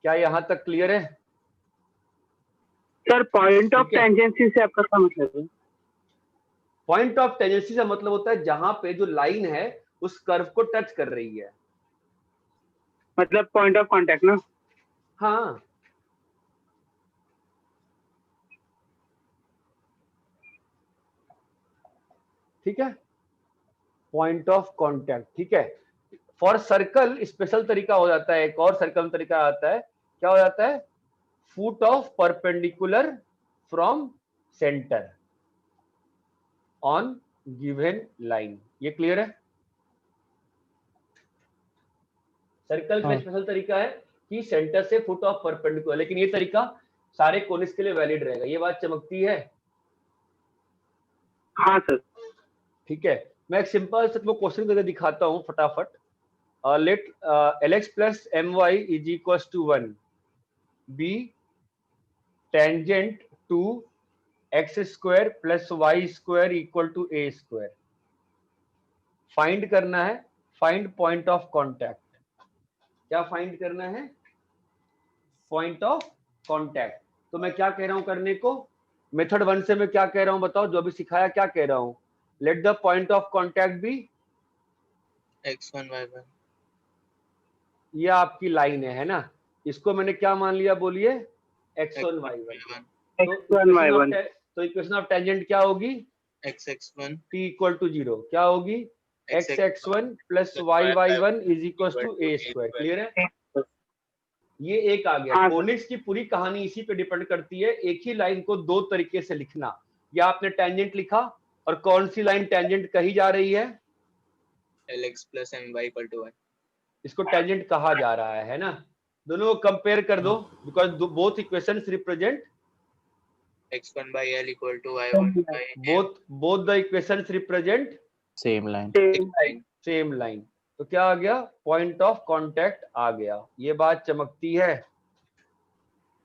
क्या यहां तक क्लियर है? सर पॉइंट ऑफ ठीक है। टेंजेंसी से आपका क्या मतलब है? पॉइंट ऑफ टेंजेंसी का मतलब होता है जहां पे जो लाइन है उस कर्व को टच कर रही है, मतलब पॉइंट ऑफ कांटेक्ट ना? हाँ। ठीक है, पॉइंट ऑफ कांटेक्ट, ठीक है। फॉर सर्कल स्पेशल तरीका हो जाता है, एक और सर्कल तरीका आता है, क्या हो जाता है, foot of perpendicular from centre on given line. ये क्लियर है? सर्कल का स्पेशल तरीका है कि सेंटर से फुट ऑफ परपेंडिकुलर, लेकिन ये तरीका सारे कोनिक्स के लिए वैलिड रहेगा। ये बात चमकती है? हाँ सर। ठीक है, मैं एक सिंपल सा तुमको क्वेश्चन करके दिखाता हूं फटाफट। Let lx plus my is equals to 1 be tangent to x square plus y square equal to A square. Find करना है, फाइंड पॉइंट ऑफ कांटेक्ट। क्या फाइंड करना है? Point of contact. तो मैं क्या कह रहा हूं करने को, मेथड 1 से मैं क्या कह रहा हूं बताओ, जो अभी सिखाया क्या कह रहा हूं, let the point of contact be x1 y1 ये आपकी लाइन है ना, इसको मैंने क्या मान लिया बोलिए, x1 y1। तो इक्वेशन ऑफ टेंजेंट क्या होगी, x1 t इक्वल टू 0 क्या होगी, x1 plus y1 is equal to a square. Clear है, ये एक आ गया। कोनिक्स की पूरी कहानी इसी पे डिपेंड करती है, एक ही लाइन को दो तरीके से लिखना। या आपने टेंजेंट लिखा, और कौन सी लाइन टेंजेंट कही जा रही है, lx plus my equal to y। इसको टेंजेंट कहा जा रहा है ना। दोनों को कंपेयर कर दो, because both equations represent x1 by l equal to y1 by m। both the equations represent same line. Same line. तो क्या आ गया, पॉइंट ऑफ कांटेक्ट आ गया। ये बात चमकती है।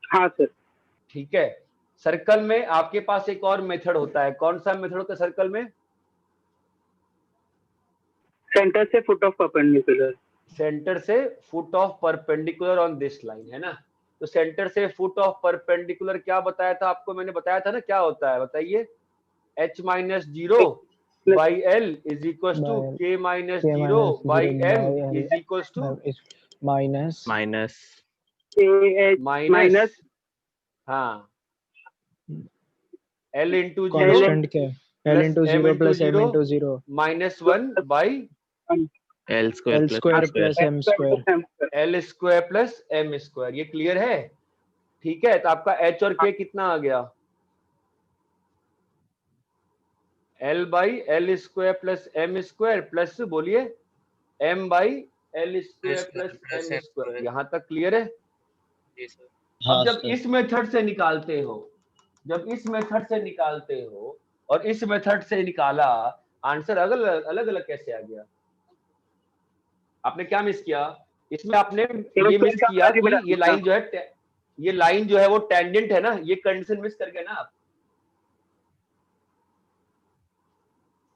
हाँ सर। ठीक है, सर्कल में आपके पास एक और मेथड होता है, कौन सा मेथड होता है सर्कल में, सेंटर से फुट ऑफ परपेंडिकुलर। सेंटर से foot of perpendicular on this line, है ना। तो सेंटर से फुट ऑफ परपेंडिकुलर क्या बताया था आपको, मैंने बताया था ना क्या होता है, बताइए, h minus 0 by l is equal to k minus 0 by m is equal to minus minus हाँ l इंटू कांस्टेंट क्या है, l plus into 0 m plus into m into 0 minus 1 by l l square plus m square l square plus m square. ये clear है, ठीक है। तो आपका h और k कितना आ गया, l by L square plus m square plus बोलिए m by L square plus m square. यहाँ तक क्लियर है। जी सर। अब जब इस मेथड से निकालते हो, जब इस मेथड से निकालते हो और इस मेथड से निकाला, आंसर अलग अलग कैसे आ गया, आपने क्या मिस किया इसमें, आपने ये मिस किया कि ये लाइन जो है, ये लाइन जो है वो टेंजेंट है ना, ये कंडीशन मिस कर गए ना आप,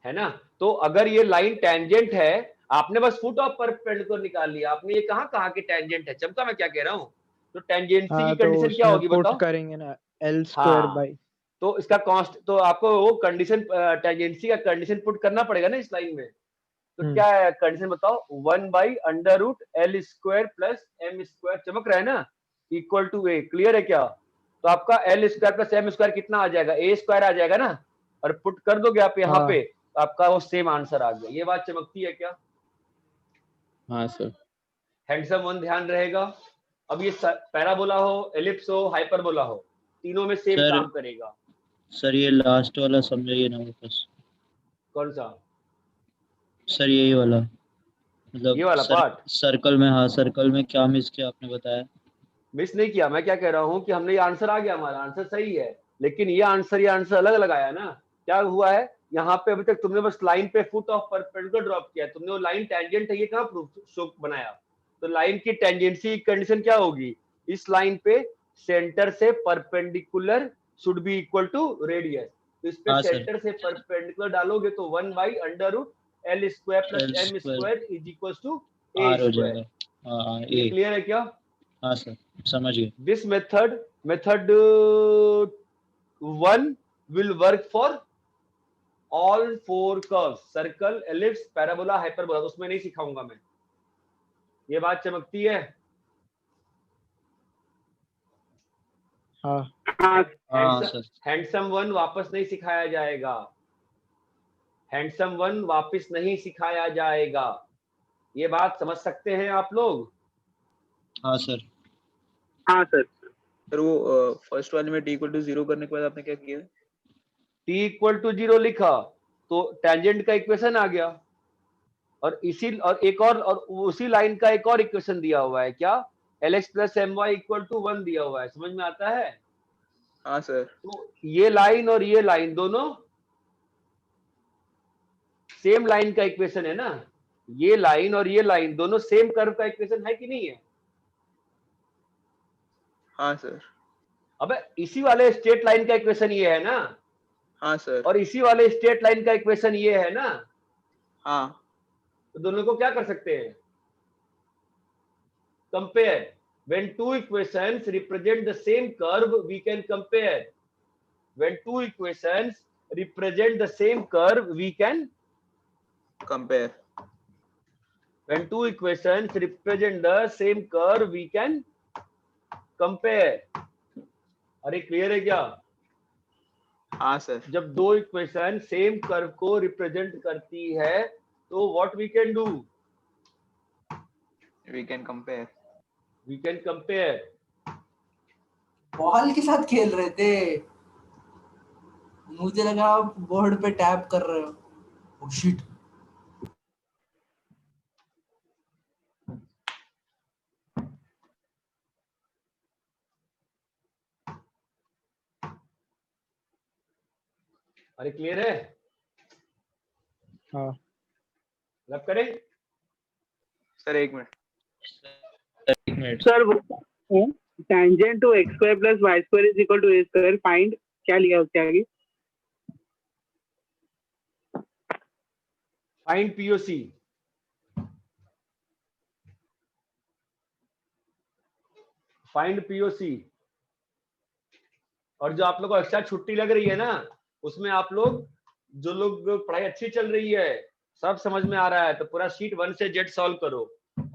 है ना। तो अगर ये लाइन टेंजेंट है, आपने बस फुट ऑफ परपेंडिकुलर निकाल लिया, आपने ये कहा कि टेंजेंट है, चमका मैं क्या कह रहा हूँ। तो टेंजेंसी की कंडीशन क्या होगी बताओ, करेंगे ना l स्क्वायर बाई, तो इसका कॉन्स्ट, तो आपको वो कंडीशन टेंजेंसी का कंडीशन पुट करना पड़ेगा ना इस लाइन में। तो क्या है कंडीशन बताओ, 1 by under root l square plus m square, चमक रहा है ना, इक्वल टू ए। क्लियर है क्या। तो आपका l square plus m square कितना आ जाएगा, ए स्क्वायर आ जाएगा ना, और पुट कर दोगे आप यहाँ पे, तो आपका वो सेम आंसर आ गया। ये बात चमकती है क्या। हाँ सर। हैंडसम वन ध्यान रहेगा। अब ये पैराबोला हो, एलिप्स हो, हाइपरबोला हो, तीनों में सेम काम करेगा। सर ये लास्ट वाला समझाइए ना वापस। कौन सा सर यही वाला, मतलब ये वाला पार्ट सर्कल में, हाँ सर्कल में क्या मिस किया आपने बताया। मिस नहीं किया, मैं क्या कह रहा हूँ कि हमने ये आंसर आ गया, हमारा आंसर सही है, लेकिन ये आंसर अलग लगाया ना। क्या हुआ है यहाँ पे, अभी तक तुमने बस लाइन पे फुट ऑफ परपेंडिकुलर ड्रॉप किया, तुमने वो लाइन टेंजेंट है ये कहाँ प्रूफ शो बनाया। तो लाइन की टेंजेंसी कंडीशन क्या होगी, इस लाइन पे सेंटर से perpendicular should be equal to radius. तो इस पे सेंटर से परपेंडिकुलर डालोगे तो 1 by under root l square plus m square is equal to A square. Clear है क्या। हाँ सर समझ गए। This method 1 will work for all 4 curves, circle, ellipse, parabola, hyperbola. उसमें नहीं सिखाऊंगा मैं। ये बात चमकती है। हैंडसम वन वापस नहीं सिखाया जाएगा, हैंडसम वन वापस नहीं सिखाया जाएगा। ये बात समझ सकते हैं आप लोग। हाँ सर। हाँ सर। सर वो फर्स्ट वाले में t इक्वल टू 0 करने के बाद आपने क्या किया, t इक्वल टू 0 लिखा तो टेंजेंट का इक्वेशन आ गया, और इसी और एक और उसी लाइन का एक और इक्वेशन दिया हुआ है, क्या, lx plus my equal to 1 दिया हुआ है। समझ में आता है। हाँ सर। तो ये लाइन और ये लाइन दोनों सेम लाइन का इक्वेशन है ना, ये लाइन और ये लाइन दोनों सेम कर्व का इक्वेशन है कि नहीं है। हाँ सर। अबे इसी वाले स्ट्रेट लाइन का इक्वेशन ये है ना। हाँ सर। और इसी वाले स्ट्रेट लाइन का इक्वेशन ये है ना। हाँ। तो दोनों को क्या कर सकते हैं, compare. When two equations represent the same curve, we can compare. when two equations represent the same curve we can Compare. when two equations represent the same curve we can compare. अरे clear है क्या? हाँ sir. जब दो equation same curve को represent करती है तो what we can do? We can compare. We can compare. Ball के साथ खेल रहे थे, मुझे लगा आप बोर्ड पे टैप कर रहे हो. Oh shit. अरे क्लियर है? हाँ लब करें? सर एक minute. Sir tangent to x square plus y square is equal to A square find, क्या लिया उसके आगे? Find POC. Find POC. और जो आप लोग को एक्स्ट्रा छुट्टी लग रही है ना, उसमें आप लोग जो लोग पढ़ाई अच्छी चल रही है, सब समझ में आ रहा है, तो पूरा शीट 1 से Z सॉल्व करो.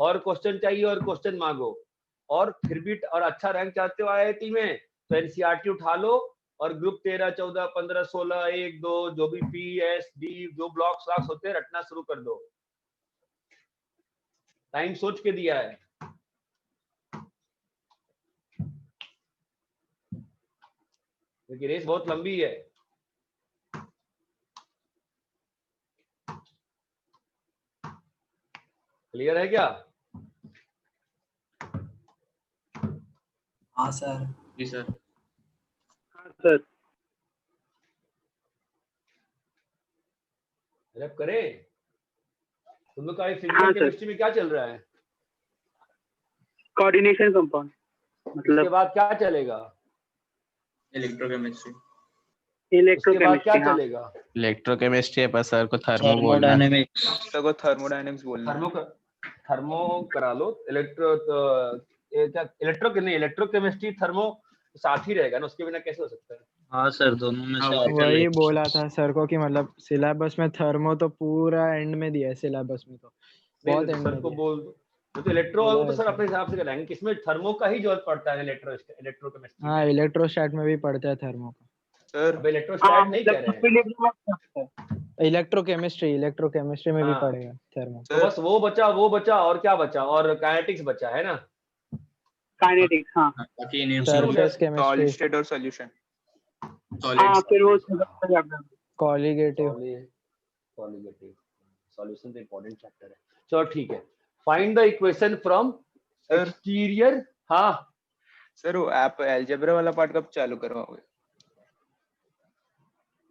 और क्वेश्चन चाहिए और क्वेश्चन मांगो. और फिर भी और अच्छा रैंक चाहते हो IIT में तो NCERT उठा लो और ग्रुप 13, 14, 15, 16, 1, 2 जो भी PSD जो ब्लॉक्स होते हैं रटना शुरू कर दो. टाइम सोच के दिया है. क्योंकि रेस बहुत लंबी है. क्लियर है क्या? हाँ सर. जी सर. हाँ सर. रैप करें. तुम लोग का हाँ, फिजिकल सर. केमिस्ट्री में क्या चल रहा है? Coordination compound. उसके मतलब बाद क्या चलेगा? इलेक्ट्रोकेमिस्ट्री. उसके बाद क्या इलेक्ट्रोकेमिस्ट्री. हाँ. चलेगा? इलेक्ट्रोकेमिस्ट्री है पर सर को थर्मो बोलना है. थर्मोडायनेमिक्स. सर को थर्मोडायनेमिक्स बोलना है. थर्मो करा लो. इलेक्ट्रोकेमिस्ट्री थर्मो साथ ही रहेगा ना, उसके बिना कैसे हो सकता है? हाँ सर, दोनों में से वही बोला था सर को कि मतलब सिलेबस में थर्मो तो पूरा एंड में दिया है, सिलेबस में तो बहुत एंड सर में को दिया. बोल दो. तो इलेक्ट्रो बोला तो है सर सर. अपने हिसाब से कराएंगे. किसमें थर्मो का ही जरूरत पड़ता है? इलेक्ट्रोकेमिस्ट्री. हाँ इलेक्ट्रोस्टैट में भी पढ़ते हैं थर्मो का. सर अब इलेक्ट्रोस्टैट नहीं कह रहे हैं. इलेक्ट्रोकेमिस्ट्री में भी हाँ. पढ़ेगा थर्मो. तो बस वो बचा और क्या बचा? और काइनेटिक्स बचा है ना. काइनेटिक्स. हाँ. बाकी इन्हें सरफेस केमिस्ट्री, सॉलिड स्टेट और सॉल्यूशन. हाँ फिर वो कॉलिगेटिव. सॉल्यूशन तो इंपॉर्टेंट चैप्टर है. चलो ठीक है. Find the equation from exterior. हाँ सर वो आप अलजेब्रा वाला पार्ट कब चालू करवाओगे?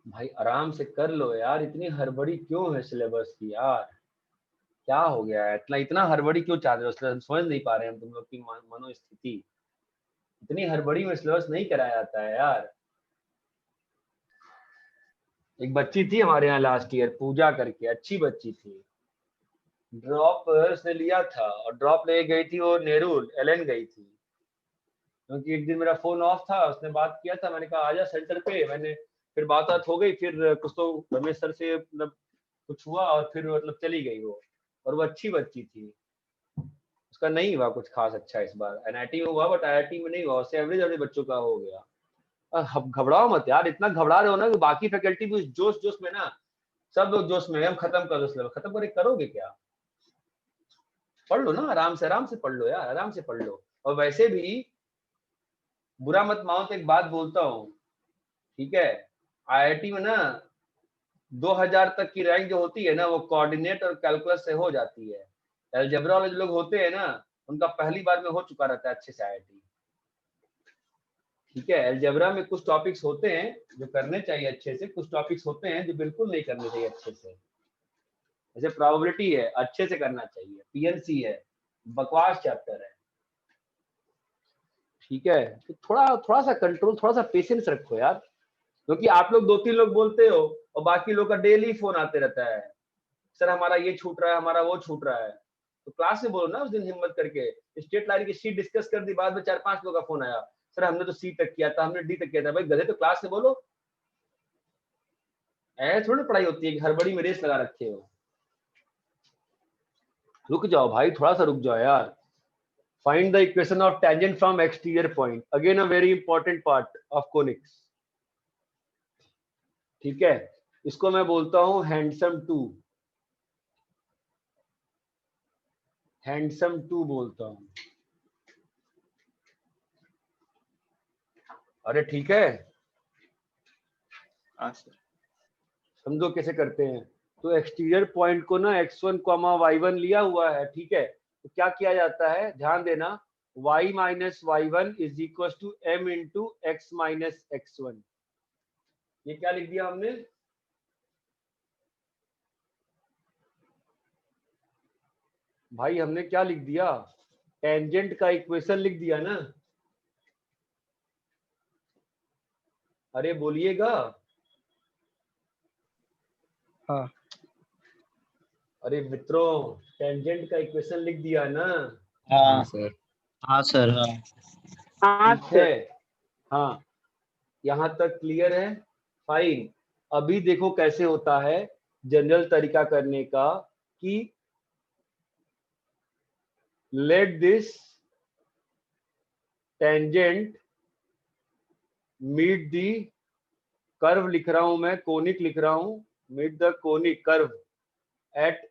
भाई आराम से कर लो यार. इतनी हड़बड़ी क्यों है सिलेबस की यार? क्या हो गया है? इतना हड़बड़ी क्यों चाह रहे हो? समझ नहीं पा रहे हैं तुम लोग की मनोस्थिति. इतनी हड़बड़ी में सिलेबस नहीं कराया जाता है यार. एक बच्ची थी हमारे यहाँ लास्ट ईयर, पूजा करके, अच्छी बच्ची थी. ड्रॉप उसने लिया था और ड्रॉप ले गई थी वो नेहरू एलन गई थी. क्योंकि एक दिन मेरा फोन ऑफ था, उसने बात किया था, मैंने कहा आजा सेंटर पे. मैंने फिर बात हो गई, फिर कुछ तो रमेश सर से मतलब कुछ हुआ और फिर मतलब चली गई वो. और वो अच्छी बच्ची थी. उसका नहीं हुआ कुछ खास अच्छा इस बार. NIT में हुआ बट IIT में नहीं हुआ. उससे एवरेज बच्चों का हो गया. घबराओ मत यार. इतना घबरा रहे हो ना कि बाकी फैकल्टी भी जोश में ना, सब लोग जोश में. हम खत्म कर दो सिलेबस. खत्म करके करोगे क्या? पढ़ लो ना आराम से पढ़ लो यार. आराम से पढ़ लो. और वैसे भी बुरा मत मानो तो एक बात बोलता हूँ, ठीक है? IIT में ना 2000 तक की रैंक जो होती है ना, वो कोऑर्डिनेट और कैलकुलस से हो जाती है. अलजेब्रा वाले जो लोग होते हैं ना, उनका पहली बार में हो चुका रहता है अच्छे से IIT. ठीक है? अलजेब्रा में कुछ टॉपिक्स होते हैं जो करने चाहिए अच्छे से, कुछ टॉपिक्स होते हैं जो बिल्कुल नहीं करने चाहिए अच्छे से. जैसे प्रोबेबिलिटी है, अच्छे से करना चाहिए. PNC है, बकवास चैप्टर है. ठीक है? तो थोड़ा सा कंट्रोल, थोड़ा सा पेशेंस रखो यार. क्योंकि आप लोग 2-3 लोग बोलते हो और बाकी लोग का डेली फोन आते रहता है, सर हमारा ये छूट रहा है, हमारा वो छूट रहा है. तो क्लास में बोलो ना उस दिन हिम्मत करके. स्टेट लाइन की शीट डिस्कस कर दी, बाद में 4-5 लोगों का फोन आया, सर हमने तो C तक किया था, हमने D तक किया था. भाई गधे, तो क्लास में बोलो ऐसे थोड़ी पढ़ाई होती है कि हड़बड़ी में रेस लगा रखे हो। रुक जाओ भाई, थोड़ा सा रुक जाओ यार। Find the equation of tangent from exterior point, again a very important part of conics. ठीक है, इसको मैं बोलता हूं हैंडसम 2, हैंडसम 2 बोलता हूं। अरे ठीक है, हाँ सर। समझो कैसे करते हैं। तो एक्सटीरियर पॉइंट को ना x1 y1 लिया हुआ है, ठीक है। तो क्या किया जाता है, ध्यान देना, y minus y1 is equal to m into x minus x1। ये क्या लिख दिया हमने, भाई हमने क्या लिख दिया, टेंजेंट का इक्वेशन लिख दिया ना। अरे बोलिएगा। हाँ अरे मित्रों, टेंजेंट का इक्वेशन लिख दिया ना। हाँ सर। हाँ सर हाँ। हाँ ठीक सर। है, हाँ यहां तक क्लियर है, फाइन। अभी देखो कैसे होता है जनरल तरीका करने का, कि let this tangent meet the curve, लिख रहा हूं मैं, कोनिक लिख रहा हूं, meet the conic curve at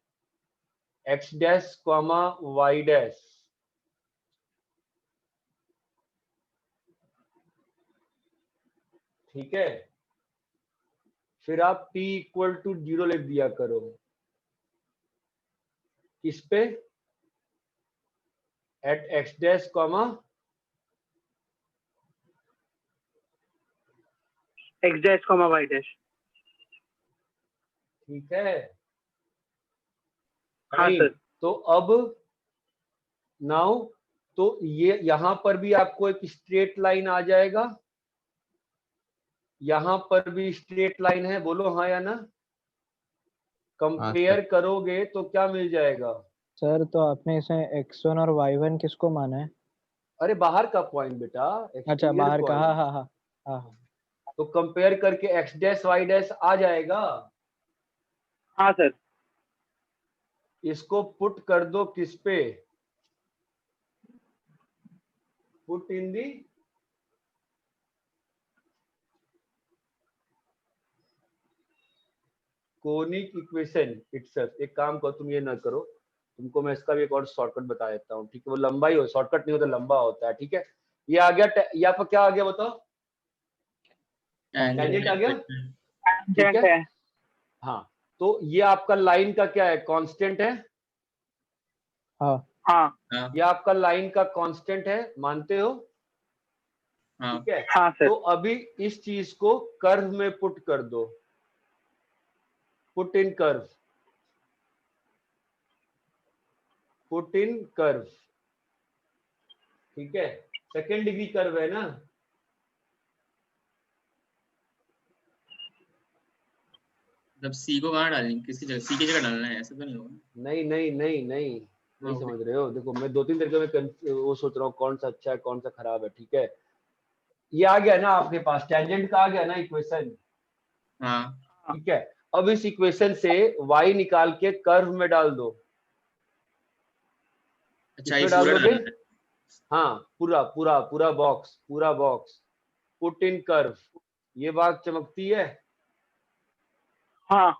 x dash y dash. ठीक है, फिर आप p इक्वल टू 0 लिख दिया करो, किस पे, at x dash x dash comma y dash. ठीक है, हाँ fine। सर। तो अब नाउ, तो ये यहां पर भी आपको एक स्ट्रेट लाइन आ जाएगा, यहां पर भी स्ट्रेट लाइन है, बोलो हाँ या ना। कंपेयर करोगे तो क्या मिल जाएगा, सर, तो आपने इसमें x1 और y1 किसको माना है? अरे बाहर का पॉइंट बेटा, अच्छा, एक्सटीरियर बाहर का, हाँ पॉइंट। हाँ हाँ हाँ हाँ। तो कंपेयर करके x डैश y डैश आ जाएगा। हाँ सर। इसको पुट कर दो किस पे, put in the conic equation itself. एक काम करो, तुम ये ना करो, तुमको मैं इसका भी एक और शॉर्टकट बता देता हूँ, ठीक है। वो लंबा ही हो, शॉर्टकट नहीं होता, लंबा होता है, ठीक है। ये आ गया, यहाँ पर क्या आ गया बताओ, टेंजेंट आ गया, ठीक टेंजेंट है। है। हाँ, तो ये आपका लाइन का क्या है, कांस्टेंट है। हाँ हाँ ये आपका लाइन का कांस्टेंट है, मानते हो, हाँ ठीक है। हाँ सर। तो अभी इस चीज को कर्व में पुट कर दो, put in curve, put in curve, ठीक है। सेकेंड डिग्री कर्व है ना, मतलब सी को कहाँ डालेंगे, किसी जगह सी की जगह डालना है, ऐसा तो नहीं होगा। नहीं नहीं नहीं नहीं, नहीं Okay. समझ रहे हो। देखो मैं दो तीन तरीके में वो सोच रहा हूँ, कौन सा अच्छा है कौन सा खराब है, ठीक है। ये आ गया ना आपके पास, टेंजेंट का आ गया ना इक्वेशन, हाँ ठीक है। अब इस इक्वेशन से y निकाल के कर्व में डाल दो। अच्छा, ये इसमें डाल पूरा दोगे, डालना है। हाँ पूरा पूरा पूरा बॉक्स, पूरा बॉक्स, पुट इन कर्व। ये बात चमकती है, हाँ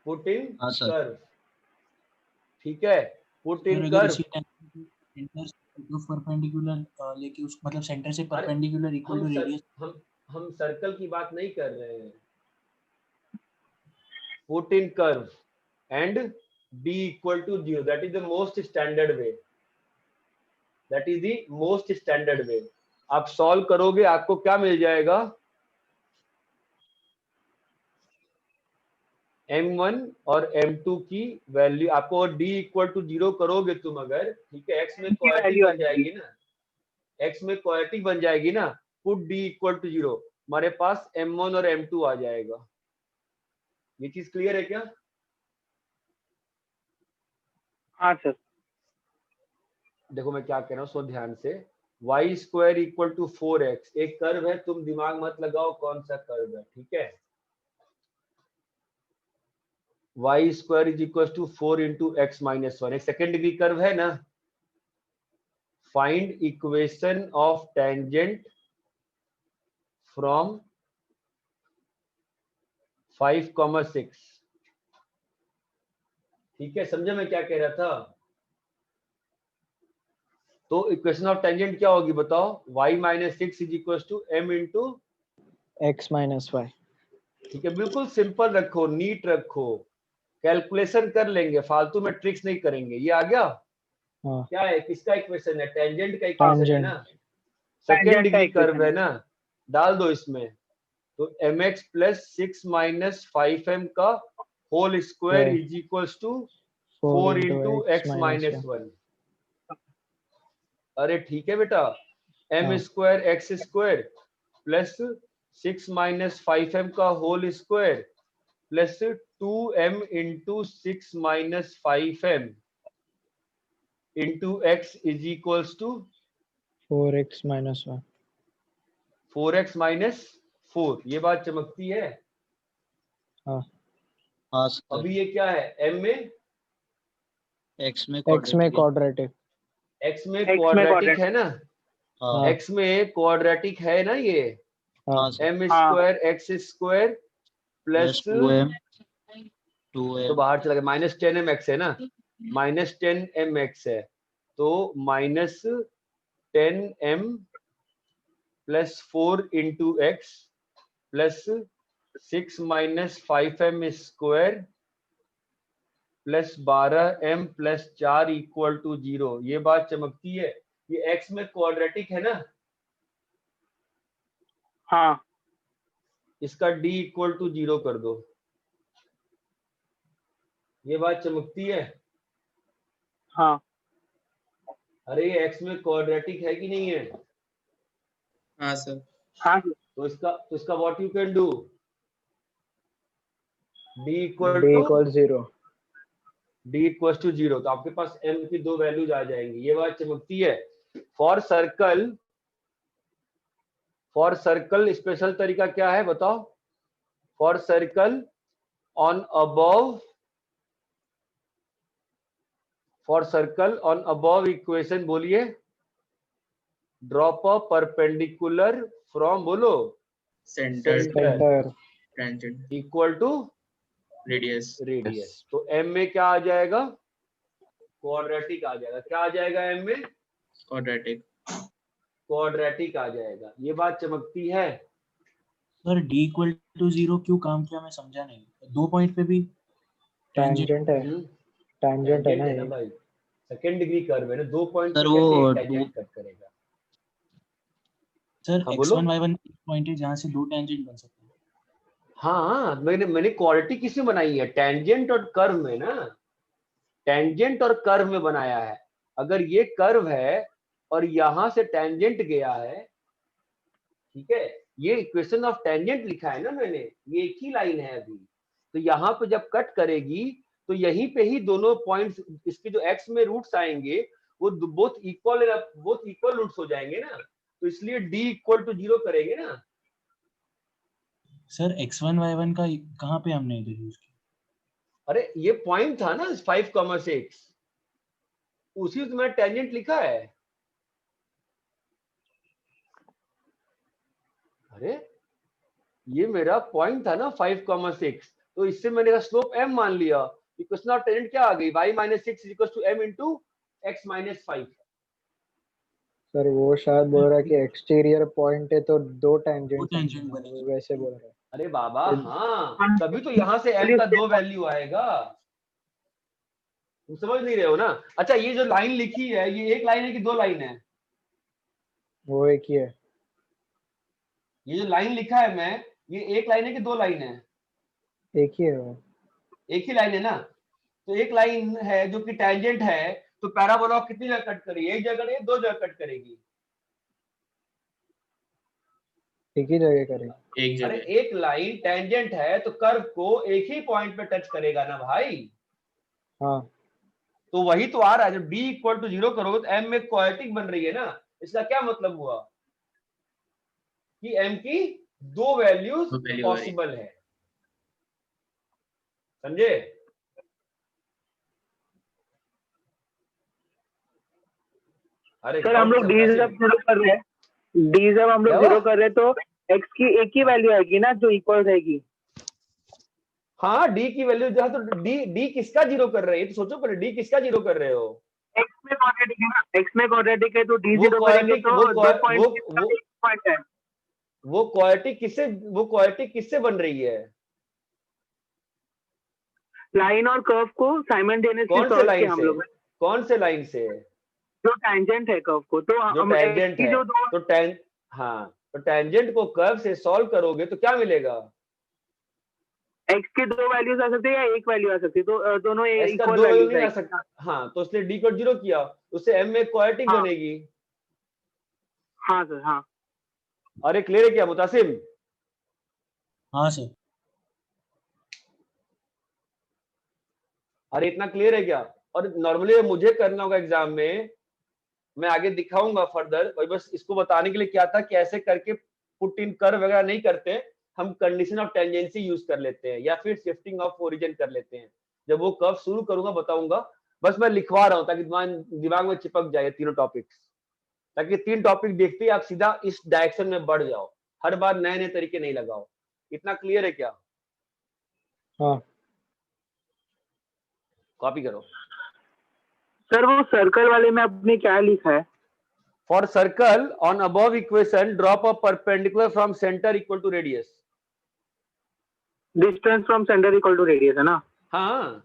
पुट इन हाँ सर। कर्व, ठीक है, पुट इन फिर अगर कर्व। इसी सेंटर से परपेंडिकुलर लेके उस मतलब सेंटर से अरे परपेंडिकुलर इक्वल टू रेडियस। हम सर्कल की बात नहीं कर रहे हैं, put in curve and d equal to 0, that is the most standard way, that is the most standard way। आप सॉल्व करोगे आपको क्या मिल जाएगा, m1 और m2 की वैल्यू आपको, d इक्वल टू 0 करोगे तुम अगर, ठीक है, x में क्वाड्रेटिक बन जाएगी ना, x में क्वाड्रेटिक बन जाएगी ना, पुट d इक्वल टू 0, हमारे पास m1 और m2 आ जाएगा। ये चीज क्लियर है क्या। हाँ सर। देखो मैं क्या कह रहा हूँ, सो ध्यान से, y square equal to 4x एक कर्व है, तुम दिमाग मत लगाओ कौन सा कर्व है, ठीक है। y square is equal to 4 into x minus 1, एक सेकेंड डिग्री कर्व है ना। Find equation of tangent from 5,6। ठीक है, समझे मैं क्या कह रहा था? तो इक्वेशन ऑफ टेंजेंट क्या होगी बताओ? y minus 6 is equal to m into x minus y. ठीक है, बिल्कुल सिंपल रखो, नीट रखो, कैलकुलेशन कर लेंगे, फालतू में ट्रिक्स नहीं करेंगे। ये आ गया? हाँ क्या है, किसका इक्वेशन है? टेंजेंट का इक्वेशन है टेंजेंट। ना, सेकेंड Tangent का डिग्री कर्व equation है ना, डाल दो इसमें। तो mx प्लस 6 माइनस 5m का whole square Right. Is equals to 4 4 into into x minus 1। अरे ठीक है बेटा, m हाँ। Square x square plus 6 minus 5m का whole square plus 2m into 6 minus 5m into x is equals to 4x minus 1। 4x minus 4। ये बात चमकती है। हाँ हाँ सर। अभी ये क्या है? m में x में x में quadratic है। quadratic। x में X में क्वाड्रेटिक quadratic। है ना, हाँ x में क्वाड्रेटिक है ना ये। हाँ हाँ सर। m हाँ। Square x square plus plus 2m तो 2m बाहर चला गया, माइनस 10m x है ना, माइनस 10m x है, तो minus 10m plus 4 into x plus 6 minus 5m square plus 12m plus 4 equal to 0। ये बात चमकती है। ये x में क्वाड्रेटिक है ना, हाँ इसका d इक्वल टू 0 कर दो। ये बात चमकती है। हाँ अरे ये x में क्वाड्रेटिक है कि नहीं है? हाँ सर। हाँ तो इसका what you can do, d equal d to equals 0। d equal to 0। तो आपके पास m की दो वैल्यूज आ जाएंगी। ये बात चमकती है। फॉर सर्कल स्पेशल तरीका क्या है बताओ? For circle on above equation बोलिए, ड्रॉप अ परपेंडिकुलर फ्रॉम बोलो centre centre tangent equal to radius. Radius. तो m में क्या आ जाएगा? क्वाड्रेटिक आ जाएगा। क्या आ जाएगा m में? क्वाड्रेटिक। क्वाड्रेटिक आ जाएगा। ये बात चमकती है। सर d इक्वल टू 0 क्यों काम किया मैं समझा नहीं। 2 पॉइंट पे भी टेंजेंट टेंजेंट है। टेंजेंट है टेंजेंट ना है ना ये। भाई, सेकेंड डिग्री कर्व है ना, 2 पॉइंट सर पे वो कैसे दो टेंजेंट कट करेगा? सर हाँ बोलो। x1 y1 पॉइंट है जहाँ से 2 टेंजेंट बन सकते हैं। हाँ मैंने क्वालिटी किसमें बनाई है? टेंजेंट और कर्व में ना, टेंजेंट और कर्व में बनाया है। अगर ये कर्व है और यहां से टेंजेंट गया है, ठीक है, ये इक्वेशन ऑफ टेंजेंट लिखा है ना मैंने, ये एक ही लाइन है अभी। तो यहाँ पे जब कट करेगी तो यहीं पे ही दोनों पॉइंट्स, इसके जो एक्स में रूट्स आएंगे वो बोथ इक्वल रूट्स हो जाएंगे ना, तो इसलिए d इक्वल टू 0 करेंगे ना। सर x1 y1 का कहाँ पे हमने इधर यूज किया? अरे ये पॉइंट था ना 5,6, उसी में मैंने टेंजेंट लिखा है। अरे ये मेरा पॉइंट था ना 5,6, तो इससे मैंने का स्लोप m मान लिया। इक्वेशन ऑफ टेंजेंट क्या आ गई? y minus 6 equal to m into x minus 5। Sir वो शायद बोल रहा है कि एक्सटीरियर पॉइंट है तो 2 टेंजेंट टेंजेंट बनेगी। वैसे बोल रहा है। अरे बाबा हाँ, तभी तो यहाँ से m का 2 वैल्यू आएगा। तुम समझ नहीं रहे हो ना? अच्छा ये जो लाइन लिखी है, ये एक लाइन है कि 2 लाइन है? वो एक ही है। ये जो लाइन लिखा है मैं, ये एक लाइन है कि 2 लाइन है? एक ही है वो। एक ही लाइन है ना। तो एक लाइन है जो कि टेंजेंट है, तो पैराबोला कितनी जगह कट करेगी? एक जगह नहीं, 2 जगह कट करेगी। एक ही जगह करेगी। एक अरे जगह। एक लाइन टेंजेंट है तो कर्व को एक ही पॉइंट पे टच करेगा ना भाई। हाँ तो वही तो आ रहा है, जब d इक्वल टू 0 करोगे तो m में क्वाड्रेटिक बन रही है ना। इसका क्या मतलब हुआ कि m की 2 वैल्यूज दो value आ रही है। पॉसिबल है। समझे? अरे सर हम कब लोग से डी मुतासिब? जब शुरू कर रहे हैं, डी जब हम लोग क्या जीरो हुआ? कर रहे हैं तो एक्स की एक ही वैल्यू आएगी ना जो इक्वल रहेगी। हाँ डी की वैल्यू जहाँ, तो डी डी किसका जीरो कर रहे हैं, ये तो सोचो पहले, डी किसका जीरो कर रहे हो? एक्स में क्वाड्रेटिक है ना, एक्स में क्वाड्रेटिक है तो डी वो जीरो करेंगे क्वाड्रेटिक, तो दो पॉइंट वो पॉइंट है। वो क्वाड्रेटिक किससे बन रही है? लाइन और कर्व को साइमल्टेनियसली कौन से सॉल्व लाइन किया हम से? लोग, कौन से लाइन से? जो टैंजेंट है कर्व को, तो जो हम एक्स टेंजेंट की है, जो दो तो हाँ, तो टेंजेंट को कर्व से सॉल्व करोगे तो क्या मिलेगा? एक्स की दो वैल्यूज आ सकती है या एक वैल्यू आ सकती है, तो दोनों एस का इक्वल दो वैल्यू वैल्यूज नहीं आ आएगी। सकता, हाँ, तो इसलिए डी को जीरो किया, उससे एम में क्वाड्रेटिक हाँ। बनेगी। हाँ सर, हाँ अरे क्लियर है क्या मुतासिम? हाँ सर। अरे इतना क्लियर है क्या? और नॉर्मली मुझे करना होगा एग्जाम में, मैं आगे दिखाऊंगा फर्दर, और बस इसको बताने के लिए क्या था कि ऐसे करके पुट इन कर्व वगैरह नहीं करते, हम कंडीशन ऑफ टेंजेंसी यूज कर लेते हैं या फिर शिफ्टिंग ऑफ ओरिजिन कर लेते हैं। जब वो कर्व शुरू करूंगा बताऊंगा, बस मैं लिखवा रहा हूं ताकि दिमाग में चिपक जाए तीनों टॉपिक्स, ताकि 3 टॉपिक देखते ही आप सीधा इस डायरेक्शन में बढ़ जाओ, हर बार नए नए तरीके नहीं लगाओ। इतना क्लियर है क्या? हाँ। कॉपी करो। सर, वो सर्कल वाले में आपने क्या लिखा है? For circle on above equation, drop a perpendicular from center equal to radius. Distance from centre equal to radius है ना? हाँ,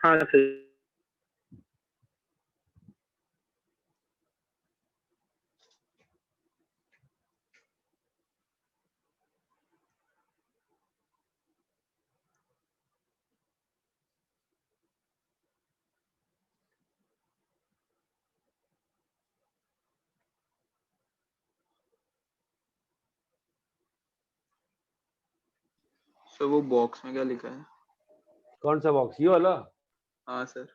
हाँ सर। सर वो बॉक्स में क्या लिखा है? कौन सा बॉक्स? ये वाला? हाँ sir.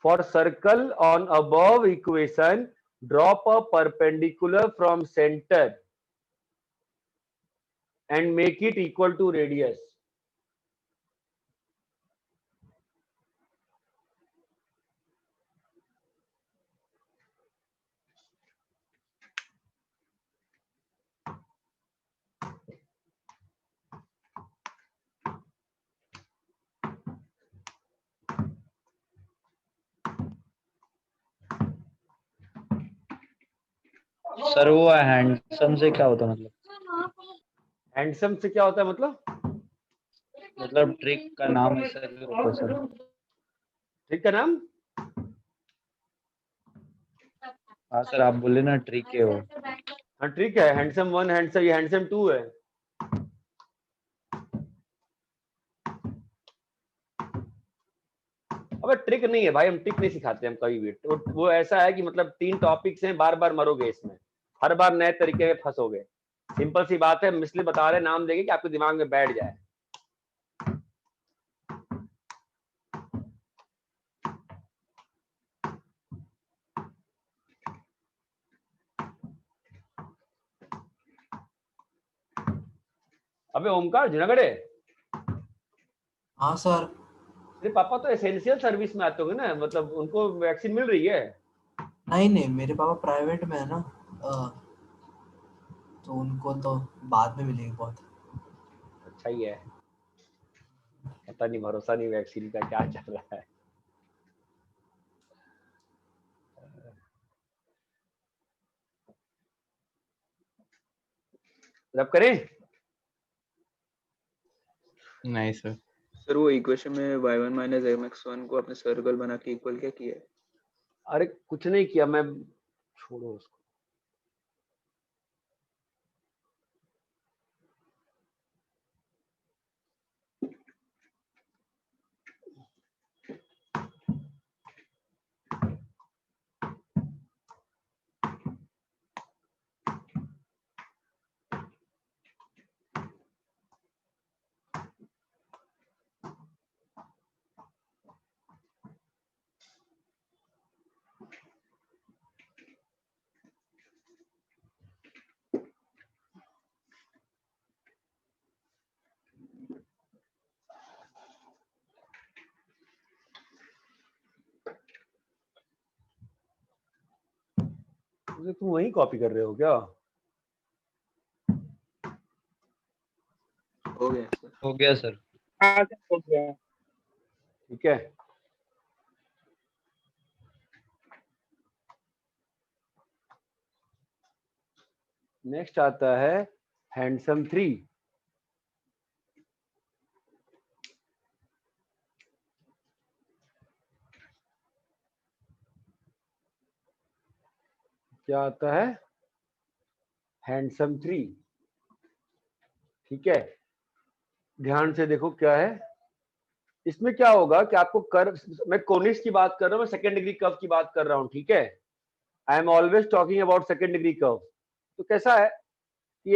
For circle on above equation, drop a perpendicular from center and make it equal to radius. Sir वो हैंडसम से क्या होता है मतलब? हैंडसम से क्या होता है मतलब? मतलब ट्रिक का नाम ऐसा क्यों होता है सर? ट्रिक का नाम? हाँ सर, आप बोले ना ट्रिक है वो। हाँ ट्रिक है, हैंडसम 1, हैंडसम, ये हैंडसम 2 है। अबे ट्रिक नहीं है भाई, हम ट्रिक नहीं सिखाते हम कभी भी। वो ऐसा है कि मतलब 3 टॉपिक्स हैं, बार बार मरोगे इसमें, हर बार नए तरीके में फंसोगे। सिंपल सी बात है, हम इसलिए बता रहे नाम देंगे कि आपके दिमाग में बैठ जाए। अबे ओमकार जुनागढ़ है? हाँ सर। तेरे पापा तो एसेंशियल सर्विस में आते होंगे ना, मतलब उनको वैक्सीन मिल रही है? नहीं नहीं, मेरे पापा प्राइवेट में है ना, तो उनको तो बाद में मिलेगी बहुत। अच्छा ही है, पता नहीं, भरोसा नहीं वैक्सीन का क्या चल रहा है। रब करें? नहीं सर। सर वो इक्वेशन में y1 माइनस mx1 को आपने सर्कल बना के इक्वल क्या किया है? अरे कुछ नहीं किया मैं, छोड़ो उसको। तुम वही कॉपी कर रहे हो क्या? हो गया सर। हो गया सर। हाँ सर हो गया। ठीक है, नेक्स्ट आता है हैंडसम 3। क्या आता है? हैंडसम 3। ठीक है, ध्यान से देखो क्या है इसमें। क्या होगा कि आपको कर्व, मैं कोनिक्स की बात कर रहा हूँ, मैं सेकंड डिग्री कर्व की बात कर रहा हूँ। ठीक है, I am always talking about second degree curve. तो कैसा है कि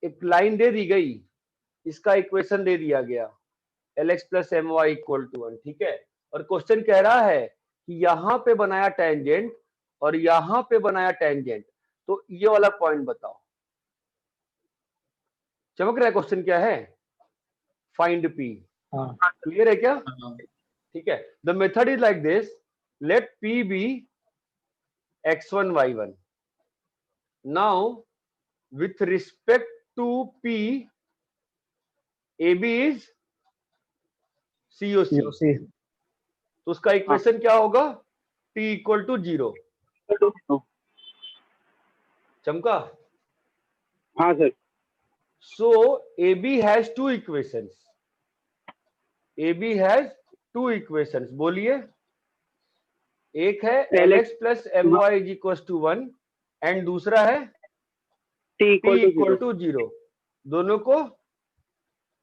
एक लाइन दे दी गई, इसका इक्वेशन दे दिया गया Lx plus m y equal to 1। ठीक है, और क्वेश्चन कह रहा है कि यहाँ पे बनाया टेंजेंट और यहाँ पे बनाया टेंजेंट, तो ये वाला पॉइंट बताओ। चमक रहा है क्वेश्चन क्या है? Find P। हाँ क्लियर है क्या? हाँ, ठीक है, the method is like this, let P be x1 y1। Now with respect to P, AB is COC। COC। तो उसका इक्वेशन क्या होगा? T equal to 0। चमका? हाँ sir. So AB has two equations। AB has two equations। बोलिए। एक है Lx plus m y is equal to 1 and दूसरा है T T equal to equal 0 to 0। दोनों को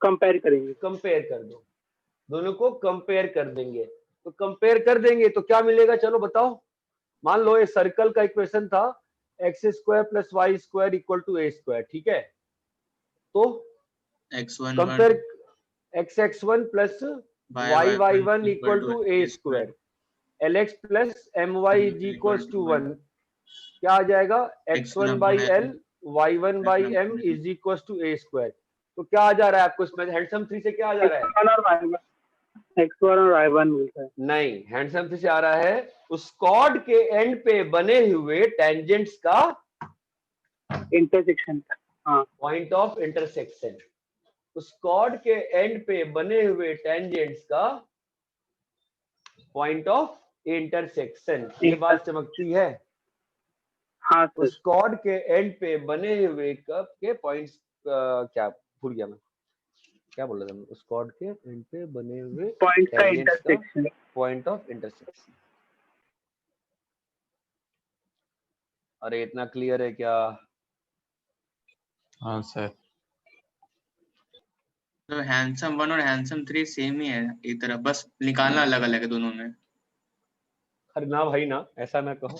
कंपेयर करेंगे। कंपेयर कर दो, दोनों को कंपेयर कर देंगे। तो कंपेयर कर देंगे तो क्या मिलेगा? चलो बताओ। मान लो ये सर्कल का इक्वेशन था x square plus y square equal to A square. ठीक है, तो x1 compare x1 plus y y one equal equal to to a a square। Square, l x plus m y is equal to 1। क्या आ जाएगा? x1 by l y1 by m is equal to A square. तो क्या आ जा रहा है आपको इसमें? हैंडसम 3 से क्या आ जा रहा है? x1 और y1 मिलता है। नहीं, हैंडसम 3 से आ रहा है उस कॉर्ड के एंड पे बने हुए टेंजेंट्स का इंटरसेक्शन। हाँ पॉइंट ऑफ इंटरसेक्शन। उस कॉर्ड के एंड पे बने हुए टेंजेंट्स का पॉइंट ऑफ इंटरसेक्शन। ये बात चमकती है? हाँ सर। उस कॉर्ड के एंड पे बने हुए कर्व के पॉइंट्स, क्या भूल गया मैं, क्या बोल रहा था मैं? उस कॉर्ड के एंड पे बने हुए पॉइंट का टेंजेंट्स का इंटरसेक्शन। Point of intersection. अरे इतना क्लियर है क्या? हाँ सर। तो हैंडसम 1 और हैंडसम 3 सेम ही है एक तरह, बस निकालना अलग अलग है दोनों में। अरे ना भाई ना, ऐसा ना कहो,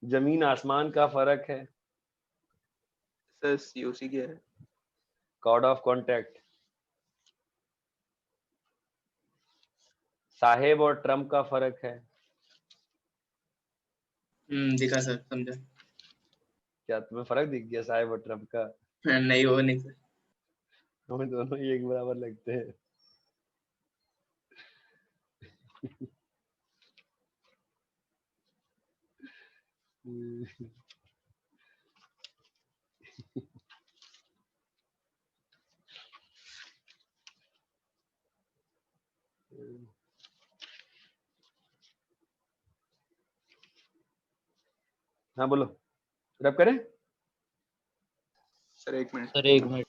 जमीन आसमान का फर्क है। सर COC क्या है? Cord of contact. साहेब और ट्रम्प का फर्क है। दिखा सर, समझा। क्या तुम्हें फर्क दिख गया साहेब और ट्रम्प का? नहीं, वो नहीं सर। हमें दोनों ही एक बराबर लगते हैं। हाँ बोलो, रब करें? सर एक मिनट। सर एक मिनट।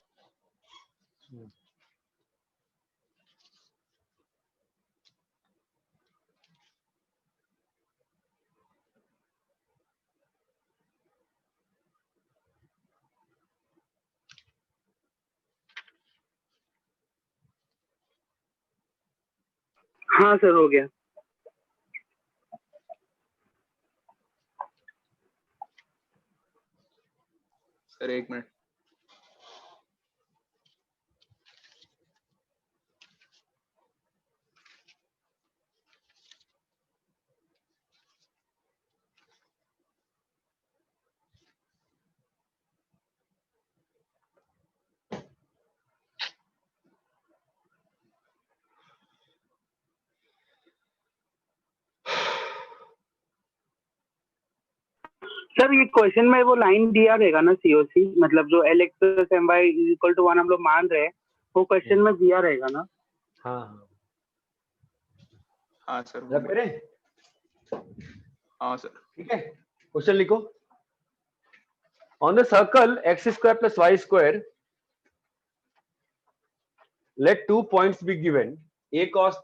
हाँ सर हो गया। सर एक मिनट। सर ये क्वेश्चन में वो लाइन दिया रहेगा ना सीओसी, मतलब जो l x m y equal to 1 हम लोग मान रहे हैं, वो क्वेश्चन में दिया रहेगा ना? हाँ हाँ हाँ सर रब करें। हाँ सर ठीक है, क्वेश्चन लिखो। On the circle x square plus y square let 2 points be given. A cos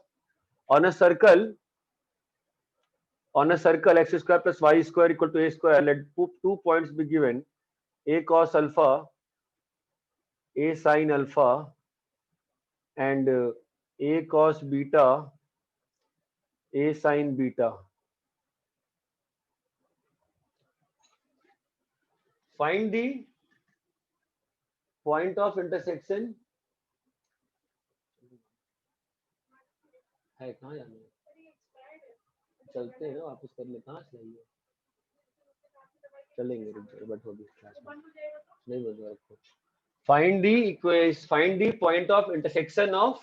on a circle x square plus y square equal to a square, let 2 points be given. A cos alpha, a sin alpha, and a cos beta, a sin beta. Find the point of intersection. है कहाँ जाना है? चलते हैं वापस कर ले, कहाँ से आइए? चलेंगे, रुक जाओ, बट होगी क्लास में नहीं बोल रहा आपको। Find the point of intersection of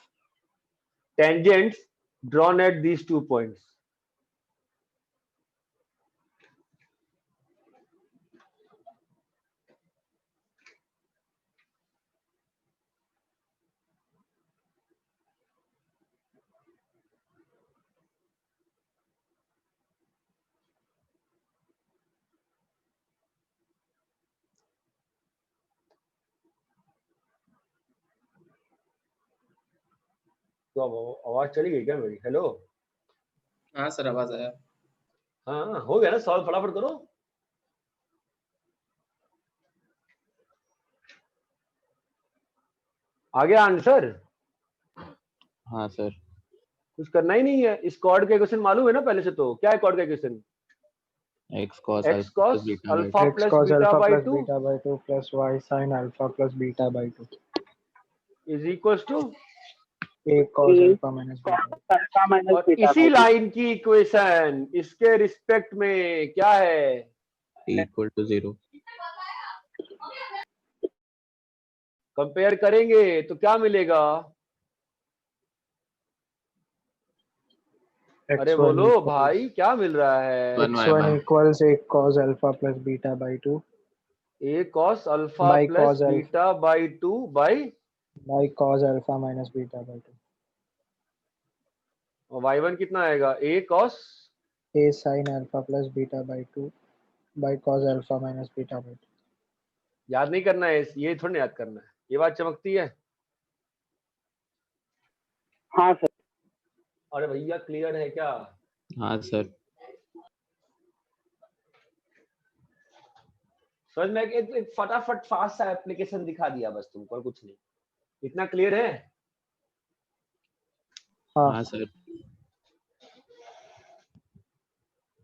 tangents drawn at these 2 points. तो आवाज चली गई क्या मेरी? हेलो, हाँ सर आवाज आया। हाँ हो गया ना सॉल्व, फटाफट करो। आ गया आंसर? हाँ सर। कुछ करना ही नहीं है। इस कॉर्ड का इक्वेशन मालूम है ना पहले से? तो क्या है कॉर्ड का equation? x cos x cos alpha x plus cos beta alpha by plus 2 beta by 2 plus y sin alpha plus beta by 2 is equals to a cos alpha minus beta. Alpha minus और beta इसी line की equation इसके respect में क्या है? t equal to 0. Compare करेंगे तो क्या मिलेगा? अरे बोलो भाई, क्या मिल रहा है? x1 equals a cos alpha plus beta by 2 a cos alpha by plus cos alpha beta by 2 by cos alpha minus beta by 2 और y1 कितना आएगा? a cos a sin alpha plus beta by 2 by cos alpha minus beta by 2. याद नहीं करना है, ये थोड़ी याद करना है। ये बात चमकती है। हाँ सर। अरे भैया क्लियर है क्या? हाँ सर। समझ में? एक फटाफट फास्ट सा एप्लीकेशन दिखा दिया बस तुमको, और कुछ नहीं। इतना क्लियर है? हाँ सर।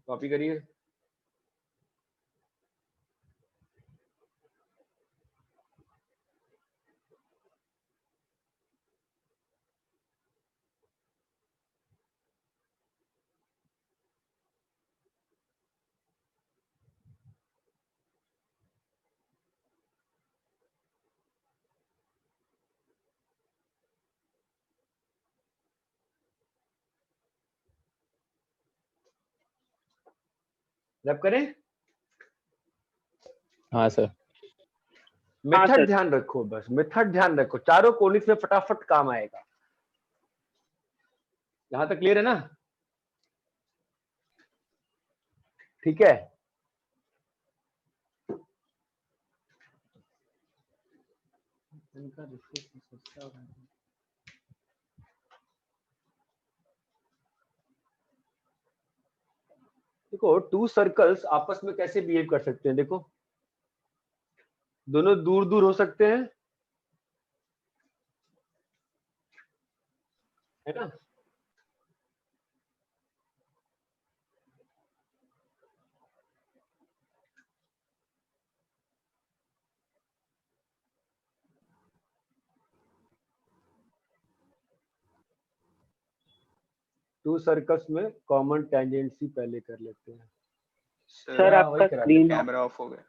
कॉपी करिए। रैप करें? हाँ सर। मेथड ध्यान रखो, बस मेथड ध्यान रखो। चारों कोनिक्स में फटाफट काम आएगा। यहां तक क्लियर है ना? ठीक है। देखो, टू सर्कल्स आपस में कैसे बिहेव कर सकते हैं? देखो, दोनों दूर दूर हो सकते हैं, है ना? टू सर्कल्स में कॉमन टेंजेंसी पहले कर लेते हैं। सर आपका स्क्रीन कैमरा ऑफ हो गया।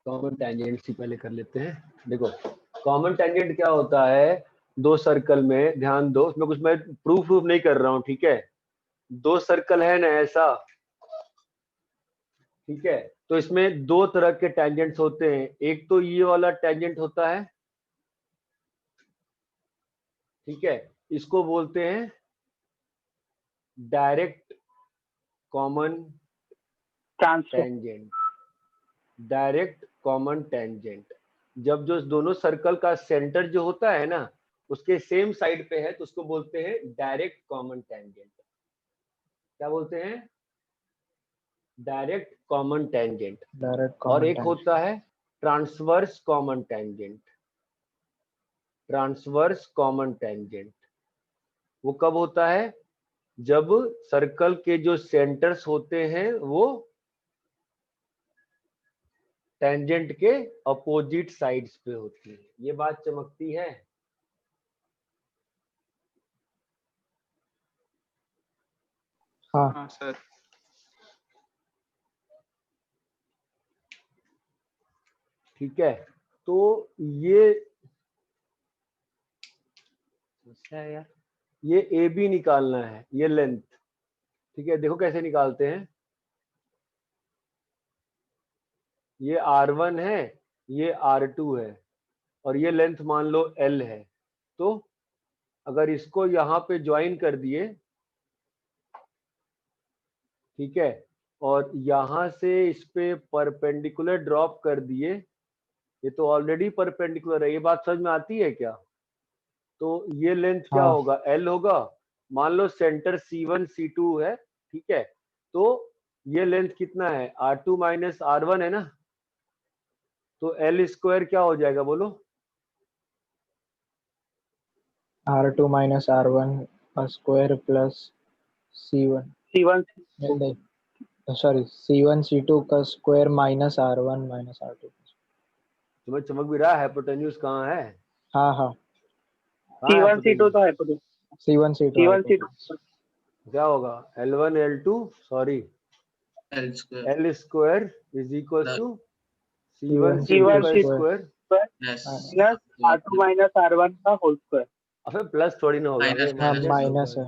कॉमन टेंजेंट से पहले कर लेते हैं। देखो कॉमन टेंजेंट क्या होता है, दो सर्कल में, ध्यान दो, उसमें कुछ मैं प्रूफ नहीं कर रहा हूँ, ठीक है। दो सर्कल है ना ऐसा, ठीक है, तो इसमें दो तरह के टेंजेंट्स होते हैं। एक तो ये वाला टेंजेंट होता है, ठीक है, इसको बोलते हैं direct common tangent. Direct common tangent, जब जो दोनों सर्कल का सेंटर जो होता है ना उसके सेम साइड पे है तो उसको बोलते हैं डायरेक्ट कॉमन टेंजेंट। क्या बोलते हैं? Direct common tangent. डायरेक्ट और कॉमन एक होता है transverse common tangent. Transverse common tangent वो कब होता है? जब सर्कल के जो सेंटर्स होते हैं वो टेंजेंट के अपोजिट साइड्स पे होती है। ये बात चमकती है। हाँ हाँ सर। ठीक है, तो ये समस्या है यार, ये ए बी निकालना है, ये लेंथ, ठीक है। देखो कैसे निकालते हैं, ये R1 है, ये R2 है, और ये लेंथ मान लो L है। तो अगर इसको यहाँ पे ज्वाइन कर दिए, ठीक है, और यहाँ से इस पे परपेंडिकुलर ड्रॉप कर दिए, ये तो ऑलरेडी परपेंडिकुलर है। ये बात समझ में आती है क्या? तो ये लेंथ क्या हाँ होगा? L होगा। मान लो सेंटर C1 C2 है, ठीक है, तो ये लेंथ कितना है? R2 माइनस R1 है ना, तो L स्क्वायर क्या हो जाएगा बोलो? R2 माइनस R1 का स्क्वायर प्लस C1 C1 नहीं सॉरी C1 C2 का square minus R1 minus R2। तुम्हें चमक भी रहा है? हाइपोटेन्यूज कहाँ है? हाँ हाँ कहाँ है C1 C2 हाइपोटेन्यूज? तो hypotenuse. C1 C2 C1 C2 क्या होगा? L1 L2 sorry L square L square is equal plus to C1 C1 C2 C1 का C2 square plus plus R2 minus R1 का होल स्क्वायर। अबे plus थोड़ी ना होगा, minus हाँ minus minus है।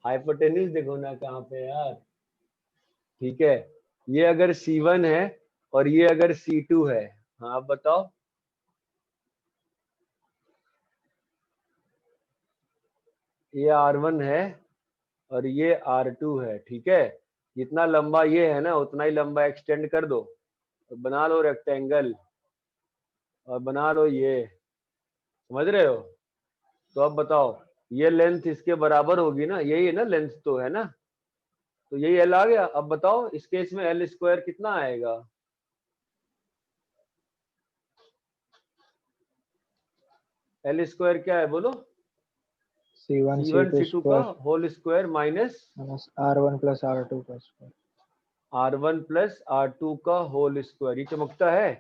हाइपोटेन्यूज देखो ना कहाँ पे यार, ठीक है। ये अगर C1 है और ये अगर C2 है, हाँ आप बताओ। ये R1 है और ये R2 है, ठीक है। जितना लंबा ये है ना उतना ही लंबा एक्सटेंड कर दो, तो बना लो रेक्टेंगल, और बना लो ये, समझ रहे हो? तो अब बताओ, ये लेंथ इसके बराबर होगी ना, यही है ना लेंथ, तो है ना, तो यही L आ गया। अब बताओ इस केस में L स्क्वायर कितना आएगा? L स्क्वायर क्या है बोलो? C1 C1 C2 C2 का square whole square minus minus R1 plus R2 का स्क्वायर। R1 प्लस R2 का होल स्क्वायर। ये चमकता है,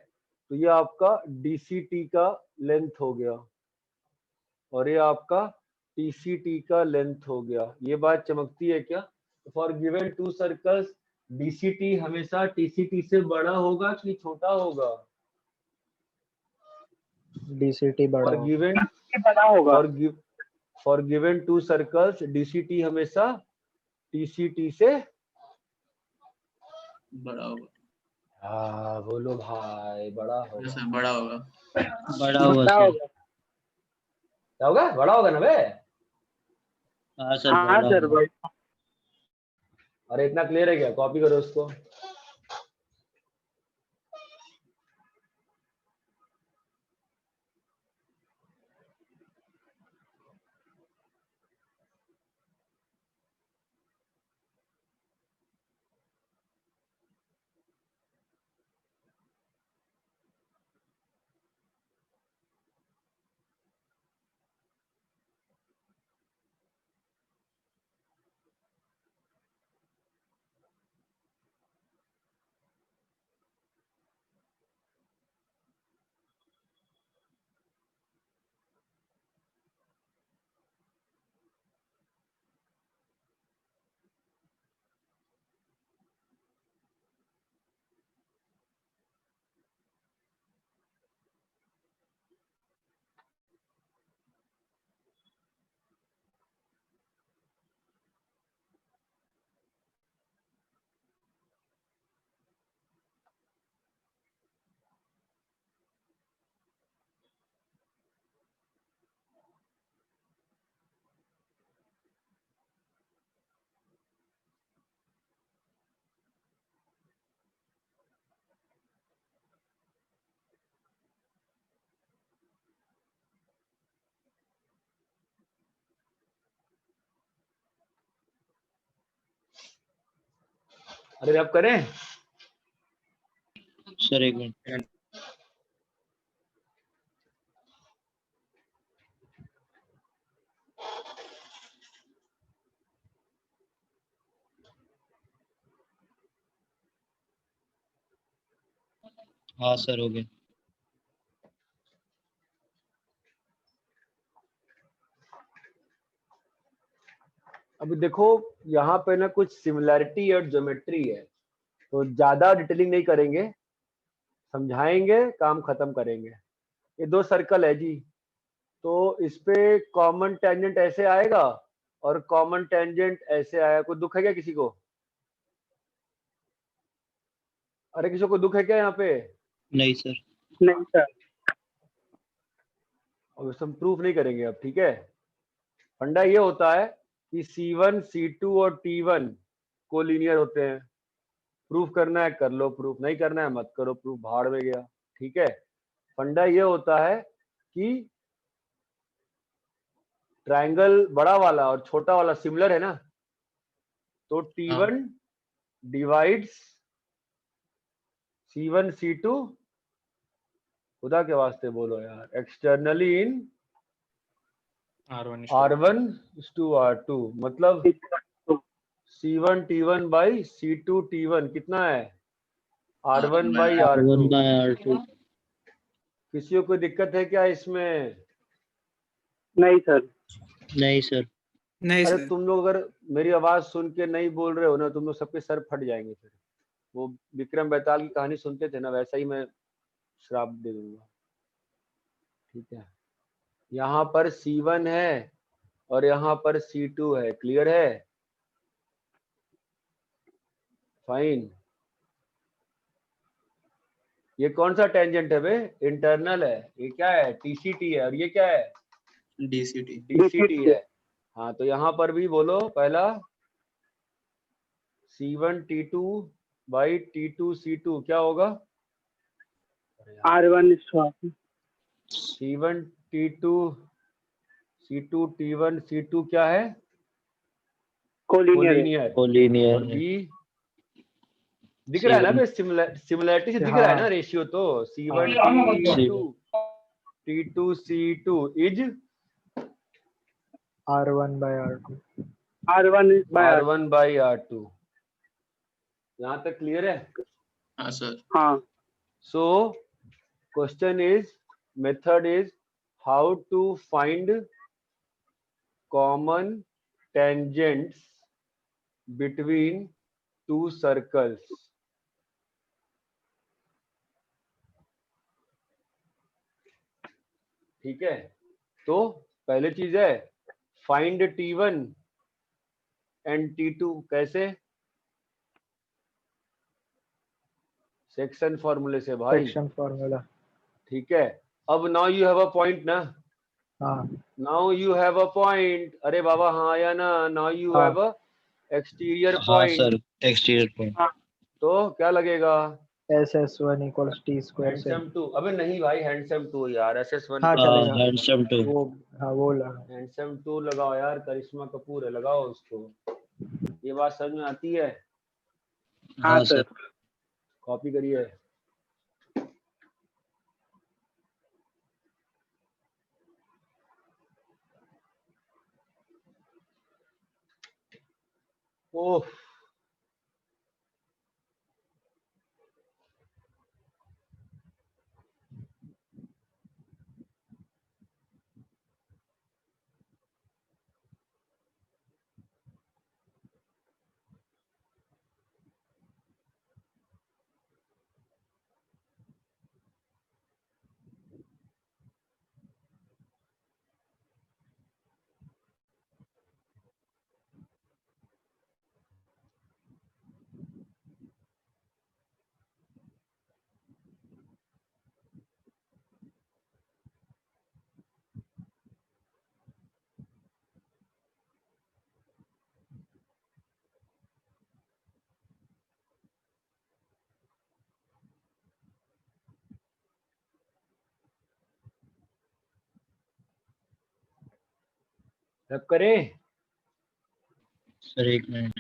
तो ये आपका DCT का लेंथ हो गया और ये आपका TCT का लेंथ हो गया। ये बात चमकती है क्या? For given to circles DCT हमेशा TCT से बड़ा होगा कि छोटा होगा? DCT बड़ा फॉर होगा। गिवन बड़ा होगा। For given to circles DCT हमेशा TCT से बड़ा होगा। हाँ बोलो भाई, बड़ा होगा। Yes, sir, बड़ा होगा। बड़ा होगा बड़ा सर। होगा। क्या होगा? बड़ा होगा ना बे? हाँ सर हाँ बड़ा सर होगा। बड़ा। अरे इतना क्लियर है क्या? कॉपी करो उसको। अरे अब करें? सर एक मिनट। हाँ सर हो गया। अभी देखो यहाँ पे ना कुछ सिमिलैरिटी और ज्योमेट्री है, तो ज्यादा डिटेलिंग नहीं करेंगे, समझाएंगे, काम खत्म करेंगे। ये दो सर्कल है जी, तो इस पे कॉमन टेंजेंट ऐसे आएगा और कॉमन टेंजेंट ऐसे आया। कोई दुख है क्या किसी को? अरे किसी को दुख है क्या यहाँ पे? नहीं सर। नहीं सर। अब हम प्रूफ नहीं करेंगे अब, ठीक है। फंडा ये होता है कि C1 C2 और T1 को लीनियर होते हैं। प्रूफ करना है कर लो, प्रूफ नहीं करना है मत करो, प्रूफ भाड़ में गया, ठीक है। फंडा ये होता है कि ट्रायंगल बड़ा वाला और छोटा वाला सिमिलर है ना, तो T1 डिवाइड्स C1 C2, खुदा के वास्ते बोलो यार, externally in R1 to R2, मतलब C1 T1 by C2 T1 कितना है? R1 by R2। R2। किसी को कोई दिक्कत है क्या इसमें? नहीं सर। नहीं सर। नहीं अरे सर। तुम लोग अगर मेरी आवाज सुन के नहीं बोल रहे हो ना, तुम लोग सबके सर फट जाएंगे फिर। वो विक्रम बेताल की कहानी सुनते थे ना, वैसा ही मैं श्राप दे दूंगा, ठीक है। यहाँ पर C1 है और यहाँ पर C2 है, क्लियर है? फाइन। ये कौन सा टेंजेंट है बे? इंटरनल है। ये क्या है? TCT है। और ये क्या है? DCT है। हाँ, तो यहाँ पर भी बोलो पहला C1 T2 by T2 C2 क्या होगा? R1 C1 T2 C2 T1 C2 क्या है? कोलिनियर। कोलिनियर और है। B दिख रहा है ना बे, सिमिलैरिटी से दिख रहा है ना रेशियो, तो C1 T2 C2 is R1 by R2। R1 by R2। यहाँ तक क्लियर है? हाँ सर। हाँ। So question is, method is how to find common tangents between two circles। ठीक है, तो पहले चीज है फाइंड T1 एंड T2। कैसे? सेक्शन फॉर्मूले से भाई। Section formula. ठीक है, अब now you have a point ना। हाँ। Now you have a point. अरे बाबा हाँ या ना? नाउ यू हाँ। हैव अ एक्सटीरियर हाँ पॉइंट। Sir, exterior point. तो क्या लगेगा? SS1 equals T square से। हैंडसम 2। अबे नहीं भाई, हैंडसम 2 यार, SS1 हाँ चलेगा। हैंडसम 2। वो लगा। हैंडसम 2 लगाओ यार, करिश्मा कपूर है, लगाओ उसको। ये बात समझ में आती है? हाँ सर। कॉपी करिए। ओह रब करें। सर एक मिनट।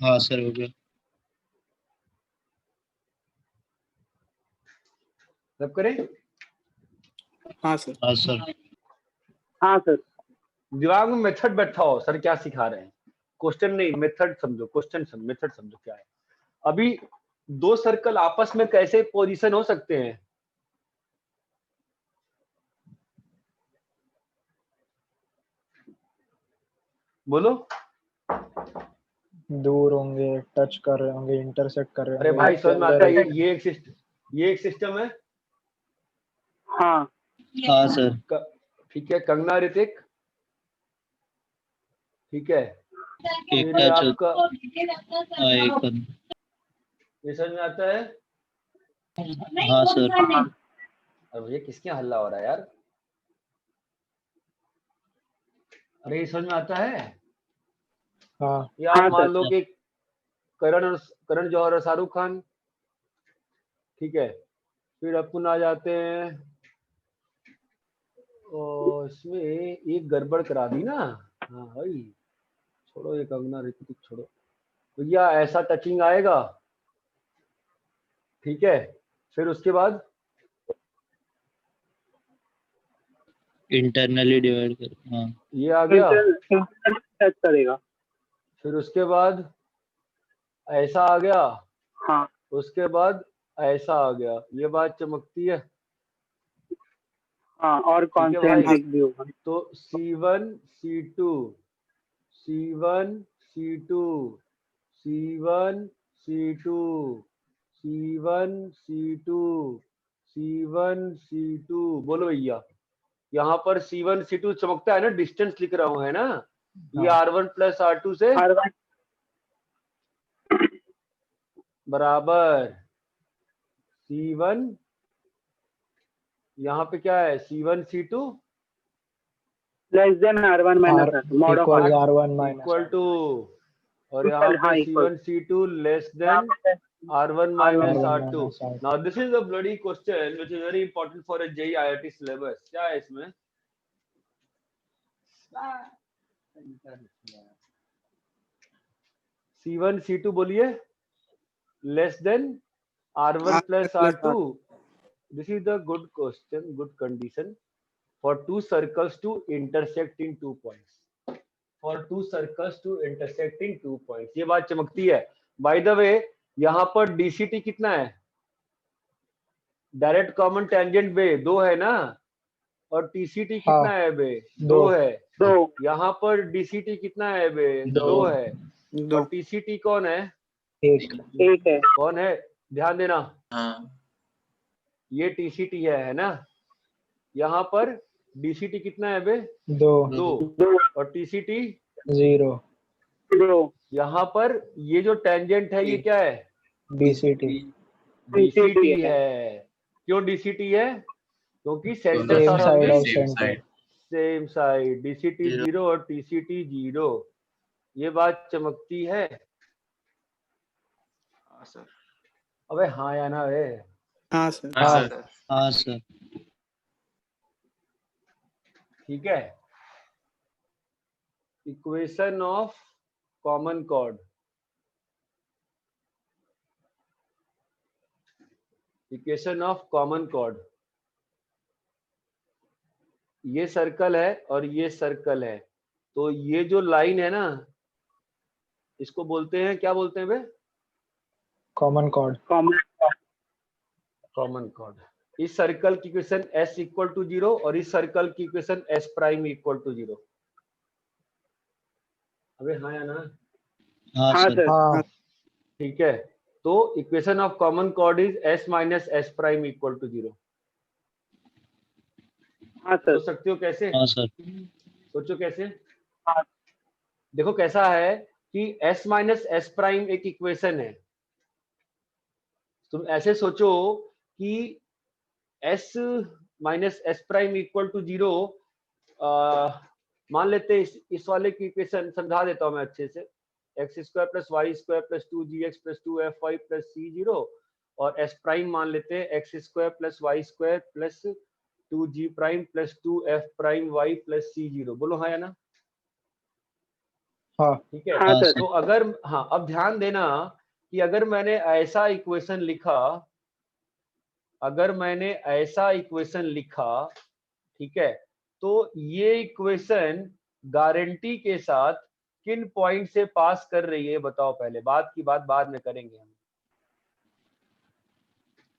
हाँ सर हो गया। सब करें? हाँ सर। हाँ सर। हाँ सर। दिमाग में मेथड बैठा हो, सर क्या सिखा रहे हैं, क्वेश्चन नहीं मेथड समझो, क्वेश्चन समझो, मेथड समझो क्या है। अभी दो सर्कल आपस में कैसे पोजीशन हो सकते हैं? बोलो। दूर होंगे, टच कर रहे होंगे, इंटरसेक्ट कर रहे अरे होंगे। भाई समझ में आता है, ये एक सिस्टम है। हाँ हाँ सर। ठीक है, कंगना ऋतिक, ठीक है, एक फिर टच आपका हाँ एक कर। ये समझ में आता है? हाँ सर। अरे भैया किसके हल्ला हो रहा है यार? अरे ये समझ में आता है? हाँ। ये आप मान लो कि करण जौहर और शाहरुख खान, ठीक है, फिर अपन आ जाते हैं और इसमें एक गड़बड़ करा दी ना। हाँ भाई छोड़ो, ये कंगना ऋतिक छोड़ो भैया, ऐसा टचिंग आएगा, ठीक है, फिर उसके बाद इंटरनली डिवाइड कर। हाँ ये आ गया, टच करेगा। फिर उसके बाद ऐसा आ गया, हाँ उसके बाद ऐसा आ गया। ये बात चमकती है? हाँ, और ठीक है भाई, कॉन्सेंट्रिक भी होगा। तो C1 C2 C1 C2 C1 C2 C1 C2 C1 C2, बोलो भैया, यहाँ पर C1 C2 चमकता है ना, डिस्टेंस लिख रहा हूँ है ना, ये R1 प्लस R2 से बराबर C1, यहाँ पे क्या है C1 C2 less than R1 minus mod of R1 minus equal to, और यहाँ पे C1 C2 less than R1 minus R2. Now this is a bloody question which is very important for a JEE IIT syllabus. क्या है इसमें? C1 C2 बोलिए less than R1 plus R2. This is the good question, good condition for two circles to intersect in 2 points. For two circles to intersect in 2 points. ये बात चमकती है. By the way, यहाँ पर DCT कितना है? Direct common tangent बे 2 है ना, और TCT कितना है बे? 2 है। यहाँ पर DCT कितना है बे? 2 है। और TCT कौन है? एक है। कौन है? ध्यान देना, हाँ ये TCT है ना, यहाँ पर DCT कितना है बे? 2 और TCT 0। यहाँ पर ये जो टेंजेंट है ये क्या है? DCT है। क्यों DCT है? क्योंकि centre Same side of center. Same side, DCT 0 और TCT 0। ये बात चमकती है? हाँ सर। अबे हाँ या ना रे? हाँ सर। हाँ सर। हाँ सर। ठीक है, equation of common cord, equation of common cord, ये सर्कल है और ये सर्कल है, तो ये जो लाइन है ना, इसको बोलते हैं, क्या बोलते हैं बे? Common chord. Common chord. इस सर्कल की इक्वेशन S इक्वल टू 0 और इस सर्कल की equation S prime equal to 0। अबे हाँ या ना? हाँ सर। हाँ। ठीक है, तो equation of common chord is S minus S prime equal to 0। हाँ सर। सोच सकते हो कैसे? हाँ सर। सोचो कैसे? देखो कैसा है कि S माइनस S प्राइम एक इक्वेशन है, तुम ऐसे सोचो कि S minus S prime equal to 0, मान लेते हैं इस वाले की इक्वेशन समझा देता हूं मैं अच्छे से, x square plus y square plus 2gx plus 2fy plus c0, और S प्राइम मान लेते हैं x square plus y square plus 2g prime plus 2f prime y plus c0। बोलो हाँ या ना? हाँ ठीक है। हाँ सर। तो अगर हाँ, अब ध्यान देना कि अगर मैंने ऐसा इक्वेशन लिखा, अगर मैंने ऐसा इक्वेशन लिखा, ठीक है, तो ये इक्वेशन गारंटी के साथ किन पॉइंट से पास कर रही है बताओ पहले, बात की बात बाद में करेंगे हम।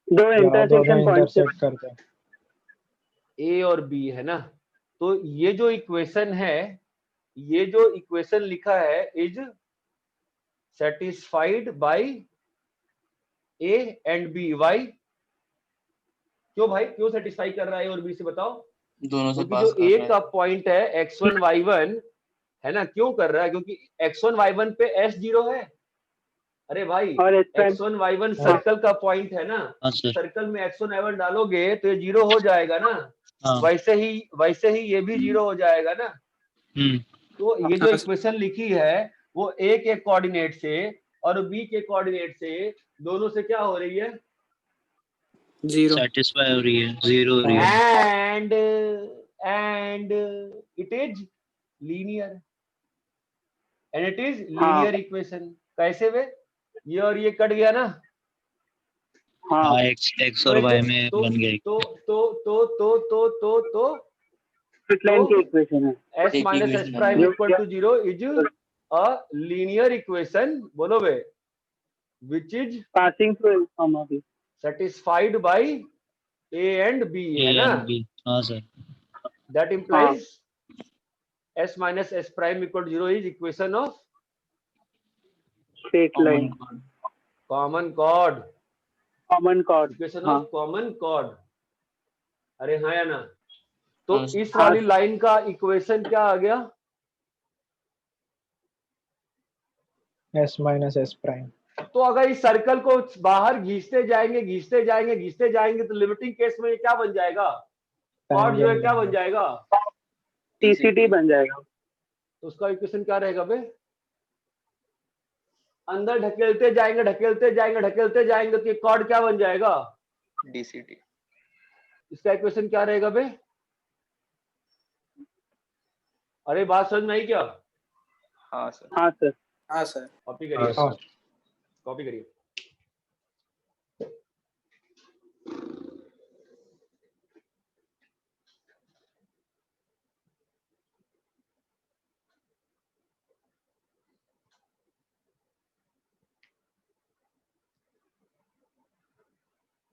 दो दोनों इंटरसेक्शन पॉइंट से इंटरसेक्ट करते हैं। ए और बी है ना, तो ये जो इक्वेशन है, ये जो इक्वेशन लिखा है is satisfied by A and B. Why, क्यों भाई, क्यों सेटिस्फाई कर रहा है ए और बी से बताओ? दोनों से क्योंकि पास जो कर ए रहा का है। पॉइंट है x1 y1 है ना, क्यों कर रहा है? क्योंकि x1 y1 पे s0 है। अरे भाई, और इस टाइम x1 y1 हाँ। सर्कल का पॉइंट है ना, हाँ सर। सर्कल में x1 y1 डालोगे तो ये 0 हो जाएगा ना, हाँ। वैसे ही ये भी 0 हो जाएगा ना। तो ये जो हाँ सर। इक्वेशन लिखी है वो ए के कोऑर्डिनेट से और बी के कोऑर्डिनेट से दोनों से क्या हो रही है? 0। सेटिस्फाई हो रही है, 0 हो रही है। and it is linear, and it is हाँ linear equation। कैसे वे? ये और ये कट गया ना, हाँ हाँ, x तो और एक y में तो बन गया। स्ट्रेट लाइन की इक्वेशन है। s एक minus s equation prime है। equal to 0 is a linear equation, बोलो वे, which is passing through comma भी। satisfied by a and b, A है ना? and B। हाँ sir. That implies s minus s prime equal to 0 is equation of straight line Common chord। common chord, common chord. Equation हाँ of common cord. अरे हाँ या ना? तो हाँ सर। इस वाली लाइन का इक्वेशन क्या आ गया? s minus S prime. तो अगर इस सर्कल को बाहर घींचते जाएंगे तो लिमिटिंग केस में ये क्या बन जाएगा? कॉर्ड जो है क्या बन जाएगा? टीसीटी बन जाएगा। तो उसका इक्वेशन क्या रहेगा बे? अंदर ढकेलते जाएंगे तो ये कॉर्ड क्या बन जाएगा? DCT। इसका इक्वेशन क्या रहेगा बे? अरे बात समझ में आई क्या? हाँ सर। हाँ सर। हाँ सर। कॉपी करिए, हाँ। कॉपी करिए।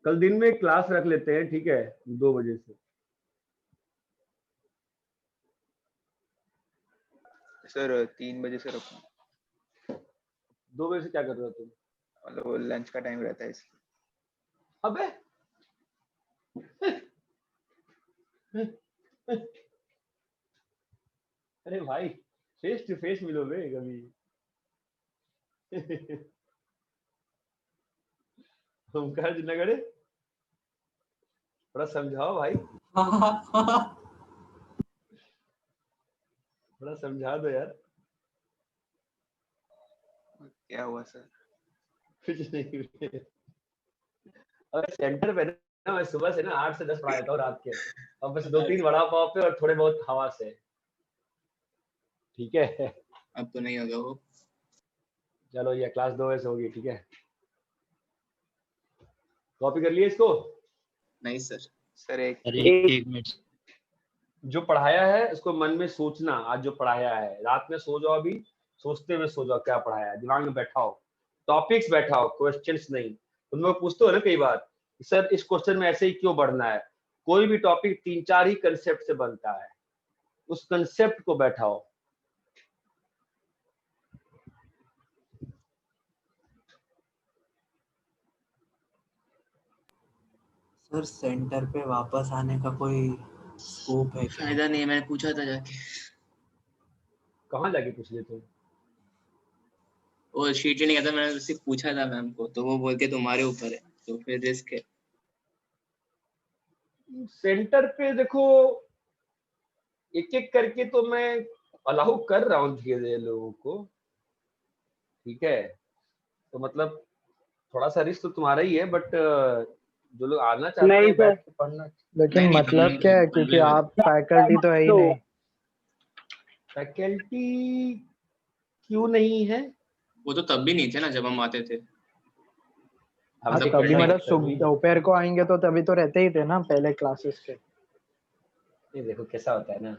कल दिन में क्लास रख लेते हैं, ठीक है, 2 बजे से। सर 3 बजे से रखूँ? 2 बजे से क्या कर रहे हो तुम? मतलब वो लंच का टाइम रहता है इसलिए। अबे अरे भाई, फेस टू फेस मिलो बे कभी। ओमकार नगड़े, थोड़ा समझाओ भाई, थोड़ा समझा दो यार। क्या हुआ सर? कुछ नहीं। अबे सेंटर पे ना मैं सुबह से ना 8 से 10 पढ़ा देता हूँ रात के, अब बस 2-3 वड़ा पाव पे और थोड़े बहुत हवा से, ठीक है। अब तो नहीं होगा वो। चलो ये क्लास 2 बजे से होगी, ठीक है। कॉपी कर लिए इसको? नहीं सर। सर अरे एक मिनट। जो पढ़ाया है उसको मन में सोचना, आज जो पढ़ाया है रात में सो जाओ, अभी सोचते हुए सो जाओ क्या पढ़ाया है, दिमाग में बैठाओ, टॉपिक्स बैठाओ, क्वेश्चंस नहीं। तुम लोग पूछते हो ना कई बार, सर इस क्वेश्चन में ऐसे ही क्यों बढ़ना है? कोई भी टॉपिक 3-4 ही कंसेप्ट से बनता है, उस कंसेप्ट को बैठाओ। सर सेंटर पे वापस आने का कोई स्कोप है क्या? फायदा नहीं है, मैंने पूछा था जाके। कहाँ जाके पूछ ले तुम? वो शीट ही नहीं कहता, मैंने सिर्फ पूछा था मैम को, तो वो बोल के तुम्हारे ऊपर है, तो फिर रिस्क है। सेंटर पे देखो, एक एक करके तो मैं अलाउ कर रहा हूँ धीरे धीरे लोगों को, ठीक है। तो मतलब थोड़ा सा रिस्क तो तुम्हारा ही है, बट जो लोग आना चाहते नहीं हैं सर। बैठ के पढ़ना। लेकिन नहीं, मतलब नहीं, क्या है, नहीं, क्योंकि नहीं, आप फैकल्टी तो है ही तो नहीं। फैकल्टी क्यों नहीं है? वो तो तब भी नहीं थे ना जब हम आते थे। हम हाँ, तो तभी पढ़ाई मतलब तभी दोपहर को आएंगे तो तभी तो रहते ही थे ना पहले क्लासेस के। नहीं, देखो कैसा होता है ना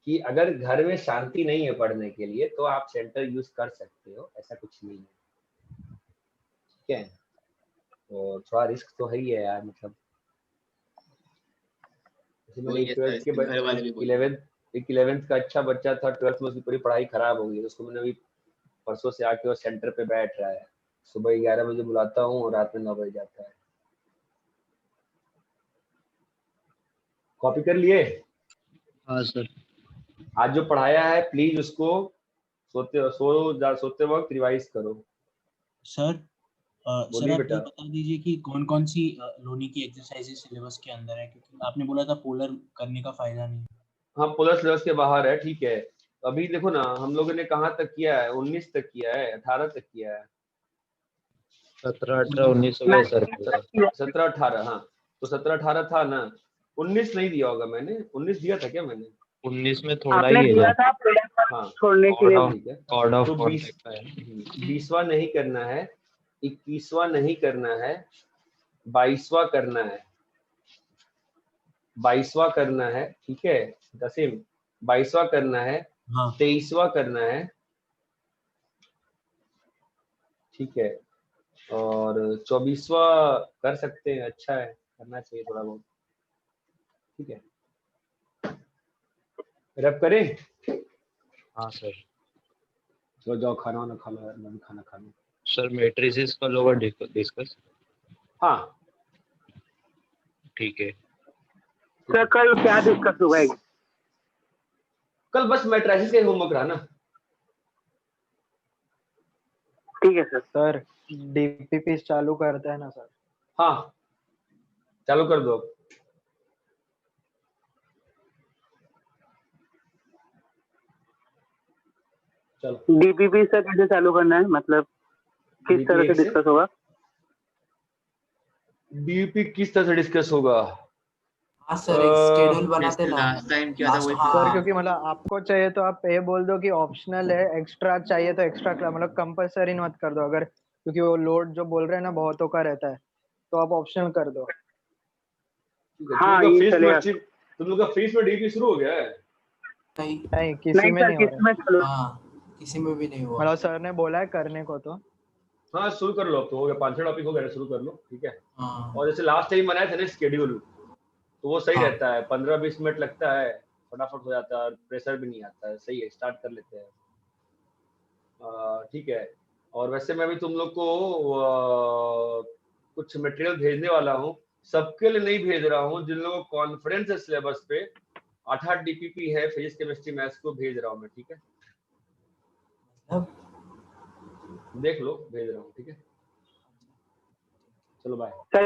कि अगर घर में शांति नहीं है पढ़ने के लिए तो आप सेंटर यूज कर सकते हो, ऐसा कुछ नहीं है, ठीक है। तो थोड़ा रिस्क तो है ही है यार, मतलब जैसे मैंने वही है सर, इसके घर वाले भी बोले। 11th का अच्छा बच्चा था, 12th में उसकी पूरी पढ़ाई खराब हो गई, उसको मैंने अभी परसों से आके वो सेंटर पे बैठ रहा है, सुबह 11 बजे बुलाता हूँ और रात में 9 बजे जाता है। कॉपी कर लिए? हाँ सर। आज जो पढ़ाया है प्लीज उसको सोते वक्त रिवाइज करो। सर सर बोलिए आप बेटा। ये बता दीजिए कि कौन कौन सी लोनी की एक्सरसाइजेस सिलेबस के अंदर है, क्योंकि आपने बोला था पोलर करने का फायदा नहीं। हाँ, पोलर सिलेबस के बाहर है, ठीक है। अभी देखो ना, हम लोगों ने कहाँ तक किया है? 19 तक किया है, 18 तक किया है। 17, 18, 19 हो गए सर। 17, 18, हाँ तो 17, 18 था ना, 19 नहीं दिया होगा मैंने, 19 दिया था क्या मैंने? 19 में थोड़ा आपने ही है दिया सर। था हाँ छोड़ने के लिए। ठीक है। कॉर्ड ऑफ तो कॉन्टेक्ट का है। 20वां नहीं करना है, 21वां नहीं करना है, 22वां करना है, 22वां करना है, ठीक है दसीम, 22वां करना है, हाँ 23वां करना है, ठीक है, और 24वां कर सकते हैं, अच्छा है, करना चाहिए थोड़ा बहुत, ठीक है। रब करें? हाँ सर। तो जाओ खाना वाना खा लो यार, मैं भी खाना खा लूं। सर मैट्रिसेस का लोअर डिस्कस। हाँ ठीक है। सर कल क्या डिस्कस हुआ है? कल बस मैट्रिसेस का होमवर्क रहा ना। ठीक है सर। सर डीपीपी चालू करते हैं ना सर? हाँ चालू कर दो। चलो डीपीपी सर कैसे चालू करना है, मतलब किस तरह से DP1 डिस्कस होगा? डीपी किस तरह से डिस्कस होगा? हाँ सर, एक स्केड्यूल बनाते जैसे ना। लास्ट टाइम किया था लास्ट वही सर हाँ क्योंकि मतलब आपको चाहिए तो आप ये बोल दो कि ऑप्शनल है, एक्स्ट्रा चाहिए तो एक्स्ट्रा क्लास, मतलब कंपलसरी मत कर दो। अगर क्योंकि वो लोड जो बोल रहे हैं ना बहुतों का रहता है, तो आप ऑप्शनल कर दो। ठीक है, हाँ ये चलेगा। तुम लोग का फीस में डीपी शुरू हो गया है? नहीं। नहीं किसी नहीं में सर, नहीं हो किस रहा है। में चलो। हाँ किसी में भी नहीं हुआ। मतलब सर ने बोला है करने को तो। हाँ शुरू कर लो, अब तो हो गया, 5-6 टॉपिक हो गया, शुरू कर लो, ठीक है। हाँ और जैसे लास्ट टाइम बनाए थे ना शेड्यूल, तो वो सही हाँ रहता है, 15-20 मिनट लगता है, फटाफट हो जाता है और प्रेशर भी नहीं आता है, सही है, स्टार्ट कर लेते हैं। ठीक है। और वैसे मैं भी तुम लोग को कुछ मटेरियल भेजने वाला हूँ, सबके लिए नहीं भेज रहा हूँ, जिन लोगों को कॉन्फिडेंस है सिलेबस पे, 8 डीपीपी है, फिजिक्स केमिस्ट्री मैथ्स को भेज रहा हूँ मैं, ठीक है। मतलब देख लो, भेज रहा हूँ, ठीक है। चलो बाय। सर